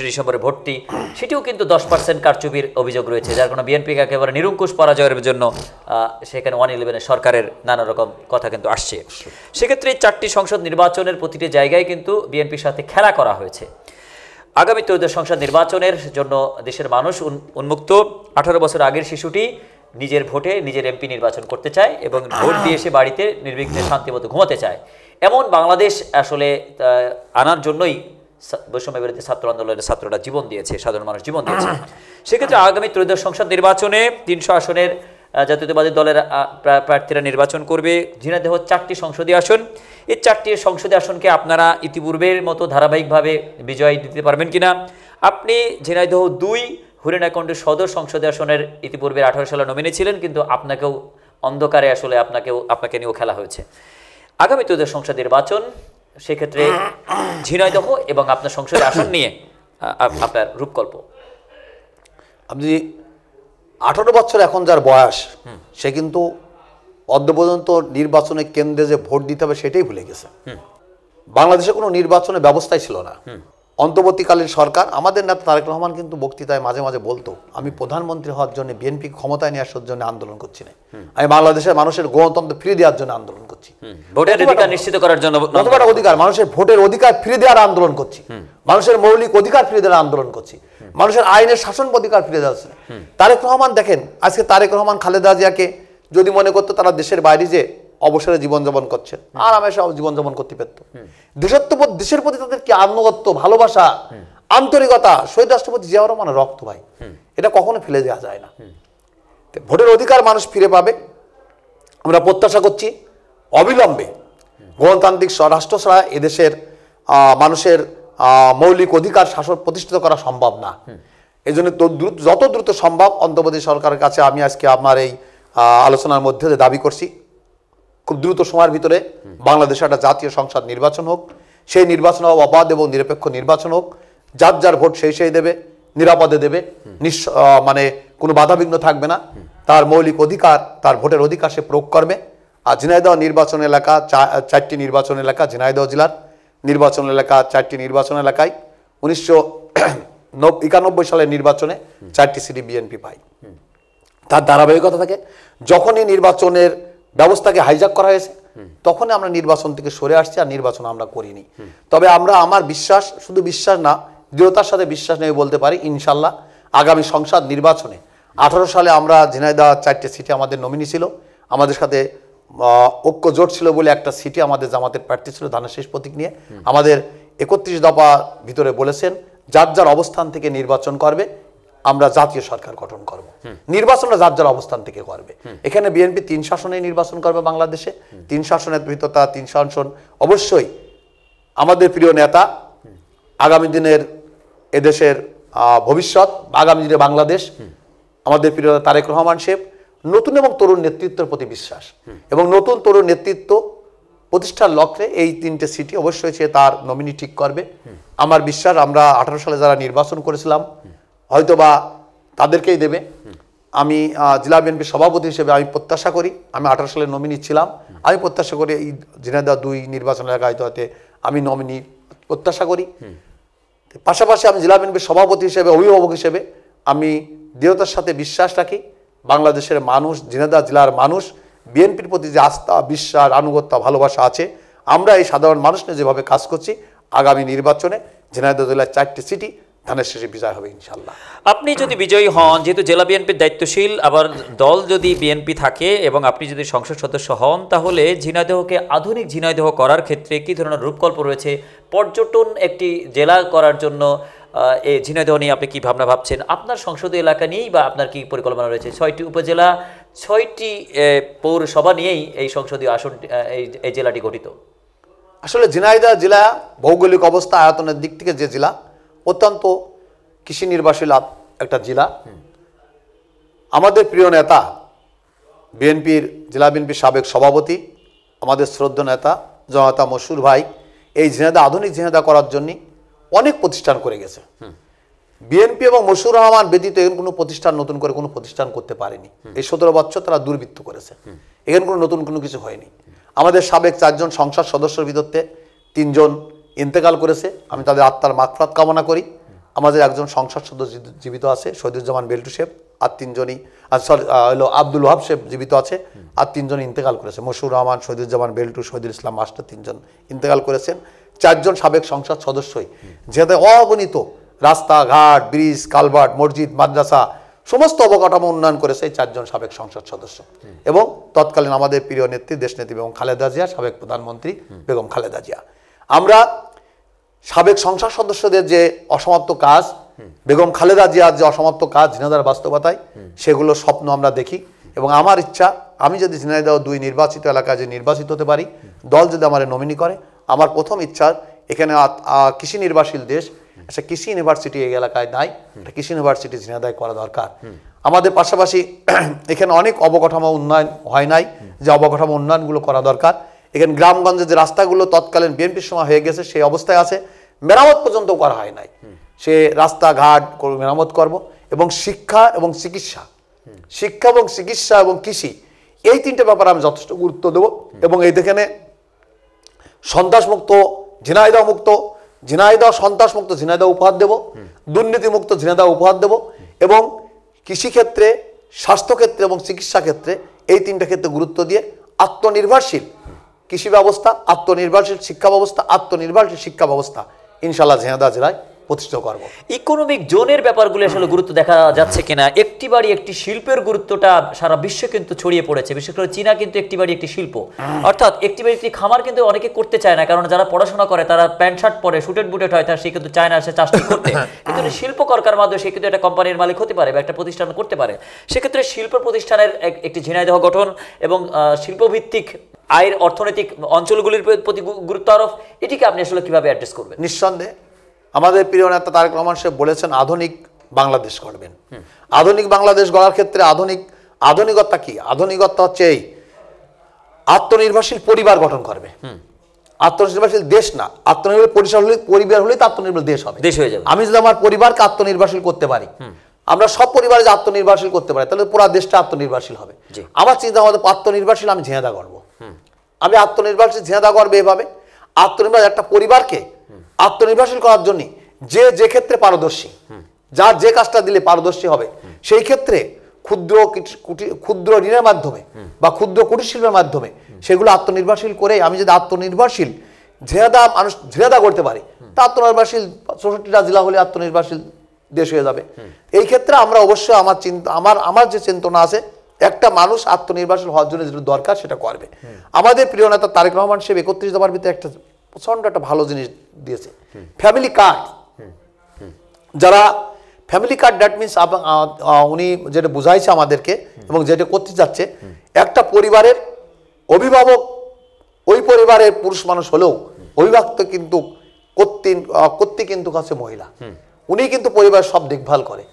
ডিসেম্বরে ভোটটি, সেটিও কিন্তু 10% কারচুপির অভিযোগ রয়েছে, যার কোনো বিএনপিকে একেবারে নিরঙ্কুশ পরাজয়ের জন্য সেখানে 111 সরকারের নানা রকম কথা কিন্তু আসছে। সেক্ষেত্রে 4টি সংসদ নির্বাচনের প্রতিটি জায়গায় কিন্তু বিএনপির সাথে খেলা করা হয়েছে। আগামী ত্রয়োদশ সংসদ নির্বাচনের জন্য দেশের মানুষ উন্মুক্ত। 18 বছর আগের শিশুটি নিজের ভোটে নিজের এমপি নির্বাচন করতে চায় এবং ভোট দিয়ে এসে বাড়িতে নির্বিঘ্নে শান্তিমতো ঘুমাতে চায়। এমন বাংলাদেশ আসলে আনার জন্যই বৈষম্য বিরোধী ছাত্র আন্দোলনের ছাত্ররা জীবন দিয়েছে, সাধারণ মানুষ জীবন দিয়েছে। সেক্ষেত্রে আগামী ত্রয়োদশ সংসদ নির্বাচনে 300 আসনের জাতীয়তাবাদী দলের প্রার্থীরা নির্বাচন করবে। ঝিনাইদহ 4টি সংসদীয় আসন। এই 4টি সংসদীয় আসনকে আপনারা ইতিপূর্বের মতো ধারাবাহিকভাবে বিজয় দিতে পারবেন কিনা? আপনি ঝিনাইদহ 2 হরিণাকণ্ড সদর সংসদীয় আসনের ইতিপূর্বে 18 সালে নমিনি ছিলেন, কিন্তু আপনাকেও অন্ধকারে আসলে আপনাকে নিয়েও খেলা হয়েছে। আগামী ত্রয়োদশ সংসদ নির্বাচন, সেক্ষেত্রে ঝিনাইদহ এবং আপনার সংসদীয় আসন নিয়ে আপনার রূপকল্প। আপনি 18 বছর এখন যার বয়স, সে কিন্তু অদ্য পর্যন্ত নির্বাচনে কেন্দ্রে যে ভোট দিতে হবে সেটাই ভুলে গেছে। বাংলাদেশে কোনো নির্বাচনের ব্যবস্থাই ছিল না। অন্তর্বর্তীকালীন সরকার, আমাদের নেতা তারেক রহমান কিন্তু বক্তৃতায় মাঝে মাঝে বলতো, আমি প্রধানমন্ত্রী হওয়ার জন্য, বিএনপি ক্ষমতায় নিয়ে আসার জন্য আন্দোলন করছি না, আমি বাংলাদেশের মানুষের গণতন্ত্র ফিরে দেওয়ার জন্য আন্দোলন করছি, ভোটের অধিকার নিশ্চিত করার জন্য, অধিকার, মানুষের ভোটের অধিকার ফিরে দেওয়ার আন্দোলন করছি, মানুষের মৌলিক অধিকার ফিরে দেওয়ার আন্দোলন করছি, মানুষের আইনের শাসন অধিকার ফিরে দেওয়া। তারেক রহমান দেখেন, আজকে তারেক রহমান খালেদা জিয়াকে যদি মনে করতো তারা দেশের বাইরে যে অবসরে জীবনযাপন করছে, আরামে সব জীবনযাপন করতে পারত। দেশের প্রতি তাদের কি আনুগত্য, ভালোবাসা, আন্তরিকতা, শহীদ রাষ্ট্রপতি জিয়াউর রহমানের রক্ত ভাই, এটা কখনো ফেলে দেওয়া যায় না। ভোটের অধিকার মানুষ ফিরে পাবে, আমরা প্রত্যাশা করছি অবিলম্বে। গণতান্ত্রিক রাষ্ট্র ছাড়া এদেশের মানুষের মৌলিক অধিকার শাসন প্রতিষ্ঠিত করা সম্ভব না। এই জন্য যত দ্রুত সম্ভব অন্তর্বর্তী সরকারের কাছে আমি আজকে আমার এই আলোচনার মধ্যে দাবি করছি, খুব দ্রুত সময়ের ভিতরে বাংলাদেশে একটা জাতীয় সংসদ নির্বাচন হোক। সেই নির্বাচন হোক অবাধ এবং নিরপেক্ষ নির্বাচন হোক, যার যার ভোট সেই দেবে, নিরাপদে দেবে, মানে কোনো বাধাবিঘ্ন থাকবে না, তার মৌলিক অধিকার, তার ভোটের অধিকার সে প্রয়োগ করবে। আর ঝিনাইদহ নির্বাচন এলাকা 4টি নির্বাচন এলাকা, ঝিনাইদহ জেলার নির্বাচন এলাকা 4টি নির্বাচন এলাকায় 1991 সালের নির্বাচনে 4টি সিটি বিএনপি পায়। তার ধারাবাহিকতা থাকে। যখনই নির্বাচনের ব্যবস্থাকে হাইজ্যাক করা হয়েছে তখনই আমরা নির্বাচন থেকে সরে আসছি, আর নির্বাচন আমরা করিনি। তবে আমার বিশ্বাস, শুধু বিশ্বাস না, দৃঢ়তার সাথে বিশ্বাস নিয়ে বলতে পারি, ইনশাল্লাহ আগামী সংসদ নির্বাচনে 18 সালে আমরা ঝিনাইদহ 4টে সিটে আমাদের নমিনি ছিল, আমাদের সাথে ঐক্য জোট ছিল বলে একটা সিটি আমাদের জামাতের প্রার্থী ছিল ধানের শেষ প্রতীক নিয়ে। আমাদের 31 দফা ভিতরে বলেছেন যার যার অবস্থান থেকে নির্বাচন করবে, আমরা জাতীয় সরকার গঠন করব। নির্বাচনটা যার যার অবস্থান থেকে করবে। এখানে বিএনপি 3 শাসনে নির্বাচন করবে বাংলাদেশে। 3 শাসনের ভিতর তার 3 শাসন অবশ্যই আমাদের প্রিয় নেতা, আগামী দিনের এদেশের ভবিষ্যৎ, আগামী দিনে বাংলাদেশ, আমাদের প্রিয় তারেক রহমান সাহেব নতুন এবং তরুণ নেতৃত্বের প্রতি বিশ্বাস এবং নতুন তরুণ নেতৃত্ব প্রতিষ্ঠার লক্ষ্যে এই 3টে সিটি অবশ্যই সে তার নমিনি ঠিক করবে। আমার বিশ্বাস আমরা 18 সালে যারা নির্বাচন করেছিলাম হয়তোবা তাদেরকেই দেবে। আমি জেলা বিএনপির সভাপতি হিসেবে আমি প্রত্যাশা করি, আমি 18 সালের নমিনি ছিলাম, আমি প্রত্যাশা করি এই ঝিনাইদহ 2 নির্বাচন এলাকায় হয়তো আমি নমিনি প্রত্যাশা করি। পাশাপাশি আমি জেলা বিএনপির সভাপতি হিসেবে, অভিভাবক হিসেবে আমি দৃঢ়তার সাথে বিশ্বাস রাখি বাংলাদেশের মানুষ, ঝিনাইদহ জেলার মানুষ বিএনপির প্রতি যে আস্থা, বিশ্বাস, আনুগত্য, ভালোবাসা আছে, আমরা এই সাধারণ মানুষ নিয়ে যেভাবে কাজ করছি আগামী নির্বাচনে ঝিনাইদহ জেলার 4টে সিটি ধানের শেষে বিজয় হবে ইনশাল্লাহ। আপনি যদি বিজয়ী হন, যেহেতু জেলা বিএনপির দায়িত্বশীল, আবার দল যদি বিএনপি থাকে এবং আপনি যদি সংসদ সদস্য হন, তাহলে ঝিনাইদহকে আধুনিক ঝিনাইদহ করার ক্ষেত্রে কী ধরনের রূপকল্প রয়েছে? পর্যটন একটি জেলা করার জন্য এই ঝিনাইদহ নিয়ে আপনি কী ভাবনা ভাবছেন? আপনার সংসদীয় এলাকা নিয়েই বা আপনার কী পরিকল্পনা রয়েছে? 6টি উপজেলা, 6টি পৌরসভা নিয়েই এই সংসদীয় আসন, এই জেলাটি গঠিত। আসলে ঝিনাইদহ জেলা ভৌগোলিক অবস্থা আয়তনের দিক থেকে যে জেলা, অত্যন্ত কৃষি নির্ভরশীল একটা জেলা। আমাদের প্রিয় নেতা বিএনপির জেলা বিএনপির সাবেক সভাপতি, আমাদের শ্রদ্ধেয় নেতা জনতা মশহুর ভাই এই ঝিনাইদহ আধুনিক ঝিনাইদহ করার জন্য অনেক প্রতিষ্ঠান করে গেছে। বিএনপি এবং মশহুর রহমান ব্যতীত এখানে কোনো প্রতিষ্ঠান নতুন করে কোনো প্রতিষ্ঠান করতে পারেনি। এই 17 বছর তারা দুর্বৃত্ত করেছে, এখানে কোনো নতুন কোনো কিছু হয়নি। আমাদের সাবেক 4 জন সংসদ সদস্যের ভিতরতে 3 জন ইন্তেকাল করেছে, আমি তাদের আত্মার মাগফিরাত কামনা করি। আমাদের একজন সংসদ সদস্য জীবিত আছে, শহীদুজ্জামান বেল্টু সাহেব, আর 3 জনই হলো আব্দুল ওয়াহাব সাহেব জীবিত আছে, আর 3 জন ইন্তেকাল করেছে। মশহুর রহমান, শহীদুজ্জামান বেল্টু, শহীদুল ইসলাম মাস্টার 3 জন ইন্তেকাল করেছেন। 4 জন সাবেক সংসদ সদস্যই যেহেতু অগণিত রাস্তাঘাট, ব্রিজ, কালভার্ট, মসজিদ, মাদ্রাসা সমস্ত অবকাঠামো উন্নয়ন করেছে এই 4 জন সাবেক সংসদ সদস্য। এবং তৎকালীন আমাদের প্রিয় নেত্রী, দেশনেত্রী বেগম খালেদা জিয়া, সাবেক প্রধানমন্ত্রী বেগম খালেদা জিয়া। আমরা সাবেক সংসদ সদস্যদের যে অসমাপ্ত কাজ, বেগম খালেদা জিয়ার যে অসমাপ্ত কাজ ঝিনাইদহের বাস্তবতায়, সেগুলো স্বপ্ন আমরা দেখি। এবং আমার ইচ্ছা, আমি যদি ঝিনাইদহ 2 নির্বাচিত এলাকায় যে নির্বাচিত হতে পারি, দল যদি আমার নমিনি করে, আমার প্রথম ইচ্ছা এখানে কৃষি নির্ভরশীল দেশ, একটা কৃষি ইউনিভার্সিটি এই এলাকায় নাই, একটা কৃষি ইউনিভার্সিটি ঝিনাইদহে করা দরকার। আমাদের পাশাপাশি এখানে অনেক অবকাঠামো উন্নয়ন হয় নাই, যে অবকাঠামো উন্নয়নগুলো করা দরকার। এখানে গ্রামগঞ্জে যে রাস্তাগুলো তৎকালীন বিএনপির সময় হয়ে গেছে সেই অবস্থায় আছে, মেরামত পর্যন্ত করা হয় নাই। সে রাস্তাঘাট মেরামত করব। এবং শিক্ষা এবং চিকিৎসা, শিক্ষা এবং চিকিৎসা এবং কৃষি, এই 3টে ব্যাপারে আমি যথেষ্ট গুরুত্ব দেব। এবং এইখানে সন্ত্রাসমুক্ত ঝিনাইদহ মুক্ত, ঝিনাইদহ সন্ত্রাসমুক্ত ঝিনাইদহ উপহার দেব, দুর্নীতিমুক্ত ঝিনাইদহ উপহার দেব। এবং কৃষিক্ষেত্রে, স্বাস্থ্যক্ষেত্রে এবং চিকিৎসা ক্ষেত্রে, এই 3টে ক্ষেত্রে গুরুত্ব দিয়ে আত্মনির্ভরশীল কৃষি ব্যবস্থা, আত্মনির্ভরশীল শিক্ষা ব্যবস্থা, আত্মনির্ভরশীল শিক্ষা ব্যবস্থা ইনশাল্লাহ ঝিনাইদহ জেলায় প্রতিষ্ঠা করব। ইকোনমিক জোনের ব্যাপারগুলো আসলে গুরুত্ব দেখা যাচ্ছে কিনা? একটি বাড়ি একটি শিল্পের গুরুত্বটা সারা বিশ্বে কিন্তু ছড়িয়ে পড়েছে, বিশেষ করে চীনা কিন্তু একটি বাড়ি একটি শিল্প। অর্থাৎ একটি বাড়ি একটি খামার কিন্তু অনেকে করতে চায় না, কারণ যারা পড়াশোনা করে তারা প্যান্ট শার্ট পরে, শুটেড বুটেড হয়, তার সে কিন্তু চায় না সে চাষটি করতে। কিন্তু শিল্প করকার মাধ্যমে সে কিন্তু একটা কোম্পানির মালিক হতে পারে বা একটা প্রতিষ্ঠান করতে পারে। সেক্ষেত্রে শিল্প প্রতিষ্ঠানের একটি ঝিনাইদহ গঠন এবং শিল্পভিত্তিক আয়ের অর্থনৈতিক অঞ্চলগুলির প্রতি গুরুত্ব আরোপ, এটিকে আপনি আসলে কিভাবে অ্যাড্রেস করবেন? নিঃসন্দেহে আমাদের প্রিয় নেতা তারেক রহমান সাহেব বলেছেন আধুনিক বাংলাদেশ গড়বেন। আধুনিক বাংলাদেশ গড়ার ক্ষেত্রে আধুনিকতা কি? আধুনিকতা হচ্ছে এই আত্মনির্ভরশীল পরিবার গঠন করবে। আত্মনির্ভরশীল দেশ না, আত্মনির্ভর পরিবার হলেই তো আত্মনির্ভর দেশ হবে, দেশ হয়ে যাবে। আমি যদি আমার পরিবারকে আত্মনির্ভরশীল করতে পারি, আমরা সব পরিবারে যে আত্মনির্ভরশীল করতে পারি, তাহলে পুরো দেশটা আত্মনির্ভরশীল হবে। আমার চিন্তা ভাবনা আত্মনির্ভরশীল আমি ঝিনাইদহ গড়ব। আমি আত্মনির্ভরশীল ঝিনাইদহ গড়বে এভাবে, আত্মনির্ভর একটা পরিবারকে আত্মনির্ভরশীল করার জন্য যে ক্ষেত্রে পারদর্শী, যার যে কাজটা দিলে পারদর্শী হবে, সেই ক্ষেত্রে ক্ষুদ্র ঋণের মাধ্যমে বা ক্ষুদ্র কুটির শিল্পের মাধ্যমে সেগুলো আত্মনির্ভরশীল করে আমি যদি আত্মনির্ভরশীল ঝিনাইদহ করতে পারি, তা আত্মনির্ভরশীল 64টা জেলা হলে আত্মনির্ভরশীল দেশ হয়ে যাবে। এই ক্ষেত্রে আমরা অবশ্যই আমার যে চিন্তনা আছে, একটা মানুষ আত্মনির্ভরশীল হওয়ার জন্য যেটা দরকার সেটা করবে। আমাদের প্রিয় নেতা তারেক রহমান সাহেব 31 দফার ভিতরে একটা প্রচন্ড একটা ভালো জিনিস দিয়েছে, ফ্যামিলি কার্ড। যারা ফ্যামিলি কার্ড, দ্যাট মিনস উনি যেটা বুঝাইছে আমাদেরকে এবং যেটা করতে যাচ্ছে, একটা পরিবারের অভিভাবক ওই পরিবারের পুরুষ মানুষ হলেও অভিভাবক কিন্তু কর্তৃ কিন্তু কাছে মহিলা, উনি কিন্তু পরিবারের সব দেখভাল করে।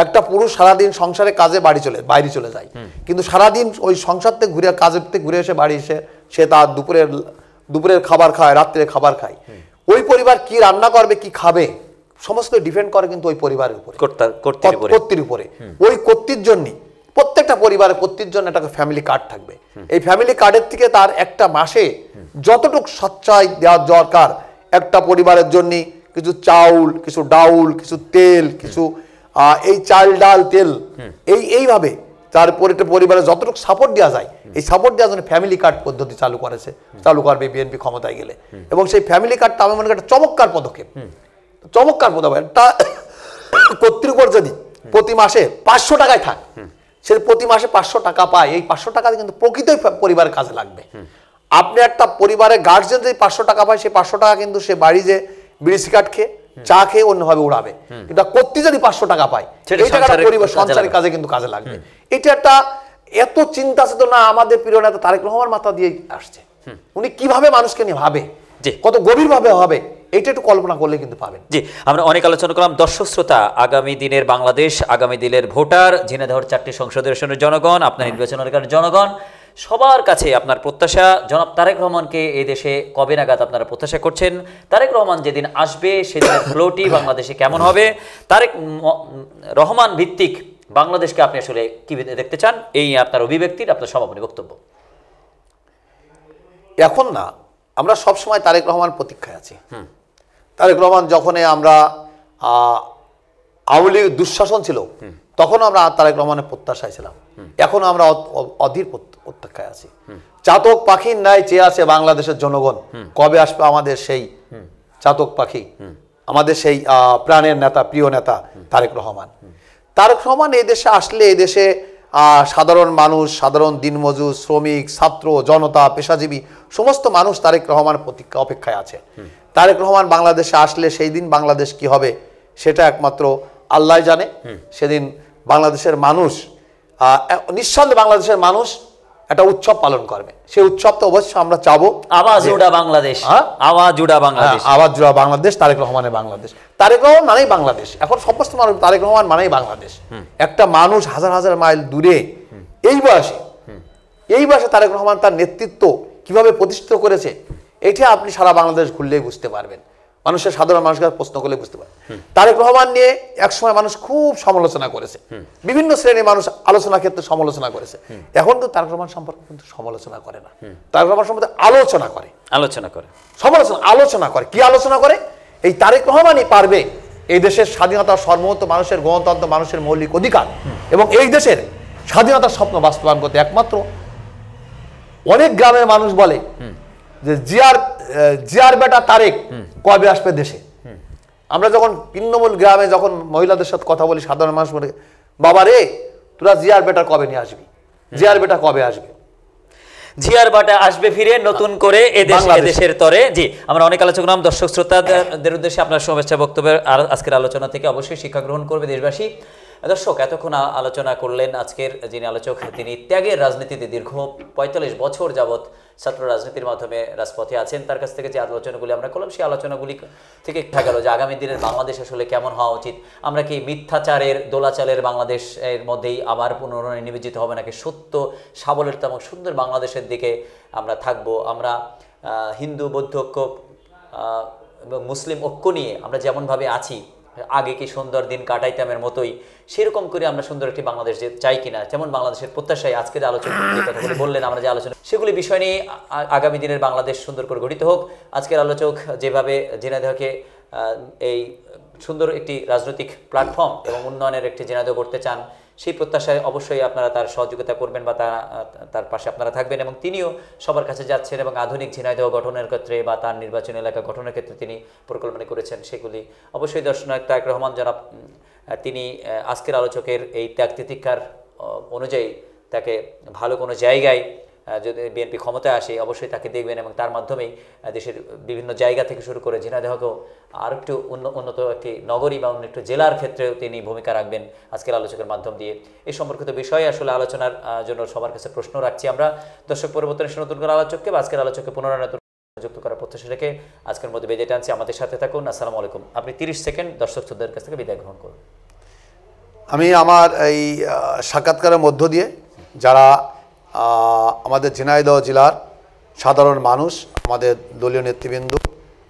একটা পুরুষ সারাদিন সংসারে কাজে বাইরে চলে যায়, কিন্তু সারাদিন ওই সংসার থেকে কাজের থেকে ঘুরে এসে বাড়ি এসে সে তার দুপুরের খাবার খায়, রাত্রে খাবার খায়। ওই পরিবার কি রান্না করবে, কি খাবে, সমস্ত ডিপেন্ড করে কিন্তু ওই পরিবারের উপরে, কর্তৃর উপরে। ওই কর্তৃর জন্য প্রত্যেকটা পরিবারের কর্তৃর জন্য একটা ফ্যামিলি কার্ড থাকবে। এই ফ্যামিলি কার্ডের থেকে তার একটা মাসে যতটুকু সঞ্চয় দেওয়ার দরকার, একটা পরিবারের জন্য কিছু চাউল, কিছু ডাউল, কিছু তেল, কিছু এই চাল ডাল তেল, এইভাবে তারপরে পরিবারে যতটুকু সাপোর্ট দেওয়া যায়, এই সাপোর্ট দেওয়ার জন্য ফ্যামিলি কার্ড পদ্ধতি চালু করবে বিএনপি ক্ষমতায় গেলে। এবং সেই ফ্যামিলি কার্ডটা আমি মনে করি একটা চমৎকার পদক্ষেপ। কর্তৃর উপর যদি প্রতি মাসে 500 টাকায় থাক, সে প্রতি মাসে 500 টাকা পায়, এই 500 টাকা কিন্তু প্রকৃতই পরিবারের কাজে লাগবে। আপনি একটা পরিবারের গার্জিয়ান যদি 500 টাকা পায়, সেই 500 টাকা কিন্তু সে বাড়ি যে বিড়ি সিগারেট খেয়ে চা খেয়ে অন্যভাবে উড়াবে। কিন্তু কর্তৃ যদি 500 টাকা পায়, এই টাকাটা পরিবার সংসারের কাজে কিন্তু কাজে লাগবে। এটা একটা এত চিন্তা চেতনা আমাদের প্রিয় নেতা তারেক রহমান মাথা দিয়ে আসছে। উনি কিভাবে মানুষকে নিয়ে ভাবে, কত গভীরভাবে হবে, এইটা একটু কল্পনা করলে কিন্তু পাবেন। জি, আমরা অনেক আলোচনা করলাম। দর্শক শ্রোতা, আগামী দিনের বাংলাদেশ, আগামী দিনের ভোটার, ঝিনাইদহের 4টি সংসদীয় আসনের জনগণ, আপনার নির্বাচন এলাকার জনগণ, সবার কাছে আপনার প্রত্যাশা, জনাব তারেক রহমানকে এই দেশে কবে নাগাদ আপনারা প্রত্যাশা করছেন? তারেক রহমান যেদিন আসবে সেদিনের ফ্লোটি বাংলাদেশে কেমন হবে? তারেক রহমান ভিত্তিক বাংলাদেশকে আপনি আসলে কি দেখতে চান? এই আপনার অভিব্যক্তির আপনার সমাপনী বক্তব্য। এখন না, আমরা সবসময় তারেক রহমান প্রতীক্ষায় আছি। তারেক রহমান যখন আমরা আওয়ামী লীগ দুঃশাসন ছিল, তখন আমরা তারেক রহমানের প্রত্যাশায় ছিলাম। এখন আমরা অধীর প্রত্যাশায় আছি। চাতক পাখির ন্যায় চেয়ে আছে বাংলাদেশের জনগণ, কবে আসবে আমাদের সেই চাতক পাখি, আমাদের সেই প্রাণের নেতা, প্রিয় নেতা তারেক রহমান। তারেক রহমান এই দেশে আসলে এই দেশে সাধারণ মানুষ, সাধারণ দিনমজুর, শ্রমিক, ছাত্র, জনতা, পেশাজীবী সমস্ত মানুষ তারেক রহমানের প্রতীক্ষা অপেক্ষায় আছে। তারেক রহমান বাংলাদেশে আসলে সেই দিন বাংলাদেশ কি হবে সেটা একমাত্র আল্লাহ জানে। সেদিন বাংলাদেশের মানুষ নিঃসন্দেহে বাংলাদেশের মানুষ একটা উৎসব পালন করবে। সেই উৎসব তো অবশ্যই আমরা চাবো। আওয়াজ জোড়া বাংলাদেশ, আওয়াজ জোড়া বাংলাদেশ, আওয়াজ জোড়া বাংলাদেশ, তারেক রহমানের বাংলাদেশ। তারেক রহমান মানেই বাংলাদেশ। এখন সমস্ত মানুষ তারেক রহমান মানেই বাংলাদেশ। একটা মানুষ হাজার হাজার মাইল দূরে এই বয়সে তারেক রহমান তার নেতৃত্ব কিভাবে প্রতিষ্ঠিত করেছে, এটা আপনি সারা বাংলাদেশ ঘুরলেই বুঝতে পারবেন। মানুষের সাধারণ মানুষকে প্রশ্ন করলে বুঝতে পারবেন। তারেক রহমান নিয়ে একসময় মানুষ খুব সমালোচনা করেছে, বিভিন্ন শ্রেণীর মানুষ আলোচনা ক্ষেত্রে সমালোচনা করেছে। এখন কিন্তু তারেক রহমান সম্পর্কে কিন্তু সমালোচনা করে না, তারেক রহমান সম্পর্কে আলোচনা করে, আলোচনা করে। কি আলোচনা করে? এই তারেক রহমানই পারবে এই দেশের স্বাধীনতা, সর্বমত মানুষের গণতন্ত্র, মানুষের মৌলিক অধিকার এবং এই দেশের স্বাধীনতার স্বপ্ন বাস্তবায়ন করতে। একমাত্র অনেক গ্রামের মানুষ বলে যে জিয়ার বেটা তারেক কবে আসবে দেশে। আমরা যখন তৃণমূল গ্রামে যখন মহিলাদের সাথে কথা বলি, সাধারণ মানুষ বলে, বাবা রে তোরা জিয়ার বেটা কবে নিয়ে আসবি, জিয়ার বেটা কবে আসবে, জিয়ার বাটা আসবে ফিরে নতুন করে এদেশের তরে। জি, আমরা অনেক আলোচনা করলাম। দর্শক শ্রোতাদের উদ্দেশ্যে আপনার শুভেচ্ছা বক্তব্যের আজকের আলোচনা থেকে অবশ্যই শিক্ষা গ্রহণ করবে দেশবাসী। দর্শক, এতক্ষণ আলোচনা করলেন আজকের যিনি আলোচক, তিনি ত্যাগের রাজনীতিতে দীর্ঘ 45 বছর যাবৎ ছাত্র রাজনীতির মাধ্যমে রাজপথে আছেন। তার কাছ থেকে যে আলোচনাগুলি আমরা করলাম, সেই আলোচনাগুলি থেকে দেখা গেল যে আগামী দিনের বাংলাদেশ আসলে কেমন হওয়া উচিত। আমরা কি মিথ্যাচারের, দোলাচালের বাংলাদেশের মধ্যেই আবার পুনরায় নিবেদিত হবে, নাকি সত্য, সাবলীলতা এবং সুন্দর বাংলাদেশের দিকে আমরা থাকবো? আমরা হিন্দু, বৌদ্ধ ঐক্য এবং মুসলিম ঐক্য নিয়ে আমরা যেমনভাবে আছি, আগে কি সুন্দর দিন কাটাইতামের মতোই সেরকম করে আমরা সুন্দর একটি বাংলাদেশ চাই কিনা, যেমন বাংলাদেশের প্রত্যাশায় আজকে যে আলোচনা, যে কথাগুলি বললেন, আমরা যে আলোচনা, সেগুলি বিষয় নিয়ে আগামী দিনের বাংলাদেশ সুন্দর করে গঠিত হোক। আজকের আলোচক যেভাবে ঝিনাইদহকে এই সুন্দর একটি রাজনৈতিক প্ল্যাটফর্ম এবং উন্নয়নের একটি ঝিনাইদহ করতে চান, সেই প্রত্যাশায় অবশ্যই আপনারা তার সহযোগিতা করবেন বা তার পাশে আপনারা থাকবেন, এবং তিনিও সবার কাছে যাচ্ছেন এবং আধুনিক ঝিনাইদহ গঠনের ক্ষেত্রে বা তার নির্বাচনী এলাকা গঠনের ক্ষেত্রে তিনি পরিকল্পনা করেছেন। সেগুলি অবশ্যই দর্শনায়ক তারেক রহমান জনাব, তিনি আজকের আলোচকের এই ত্যাগ তিতিক্ষার অনুযায়ী তাকে ভালো কোনো জায়গায় যদি বিএনপি ক্ষমতায় আসে অবশ্যই তাকে দেখবেন, এবং তার মাধ্যমেই দেশের বিভিন্ন জায়গা থেকে শুরু করে ঝিনাইদহকেও আর একটু উন্নত একটি নগরী বা অন্য একটু জেলার ক্ষেত্রেও তিনি ভূমিকা রাখবেন আজকের আলোচকের মাধ্যম দিয়ে। এই সম্পর্কিত বিষয়ে আসলে আলোচনার জন্য সবার কাছে প্রশ্ন রাখছি আমরা। দর্শক, পরিবর্তনের নতুন করে আলোচককে বা আজকের আলোচককে পুনরায় নতুন যুক্ত করার প্রত্যাশা রেখে আজকের মধ্যে বেজে টানছি। আমাদের সাথে থাকুন। আসসালামু আলাইকুম। আপনি 30 সেকেন্ড দর্শক শ্রোতাদের কাছ থেকে বিদায় গ্রহণ করুন। আমি আমার এই সাক্ষাৎকারের মধ্য দিয়ে যারা আমাদের ঝিনাইদহ জেলার সাধারণ মানুষ, আমাদের দলীয় নেতৃবৃন্দ,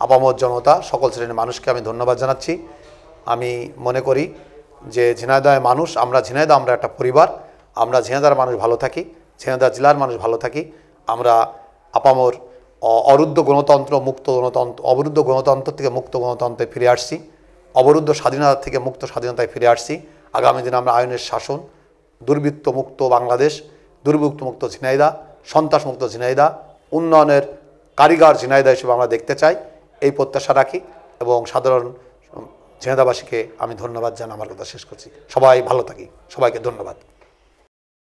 আপামর জনতা, সকল শ্রেণীর মানুষকে আমি ধন্যবাদ জানাচ্ছি। আমি মনে করি যে ঝিনাইদহের মানুষ, আমরা একটা পরিবার। আমরা ঝিনাইদহের মানুষ ভালো থাকি, ঝিনাইদহ জেলার মানুষ ভালো থাকি। আমরা আপামর অরুদ্ধ গণতন্ত্র, অবরুদ্ধ গণতন্ত্র থেকে মুক্ত গণতন্ত্রে ফিরে আসছি, অবরুদ্ধ স্বাধীনতা থেকে মুক্ত স্বাধীনতায় ফিরে আসছি। আগামী দিনে আমরা আইনের শাসন, দুর্বৃত্ত মুক্ত বাংলাদেশ, দুর্বৃত্ত মুক্ত ঝিনাইদহ, সন্ত্রাস মুক্ত ঝিনাইদহ, উন্নয়নের কারিগর ঝিনাইদহ হিসেবে আমরা দেখতে চাই, এই প্রত্যাশা রাখি। এবং সাধারণ ঝিনাইদহবাসীকে আমি ধন্যবাদ জানাই আমার কথা শেষ করছি। সবাই ভালো থাকি, সবাইকে ধন্যবাদ।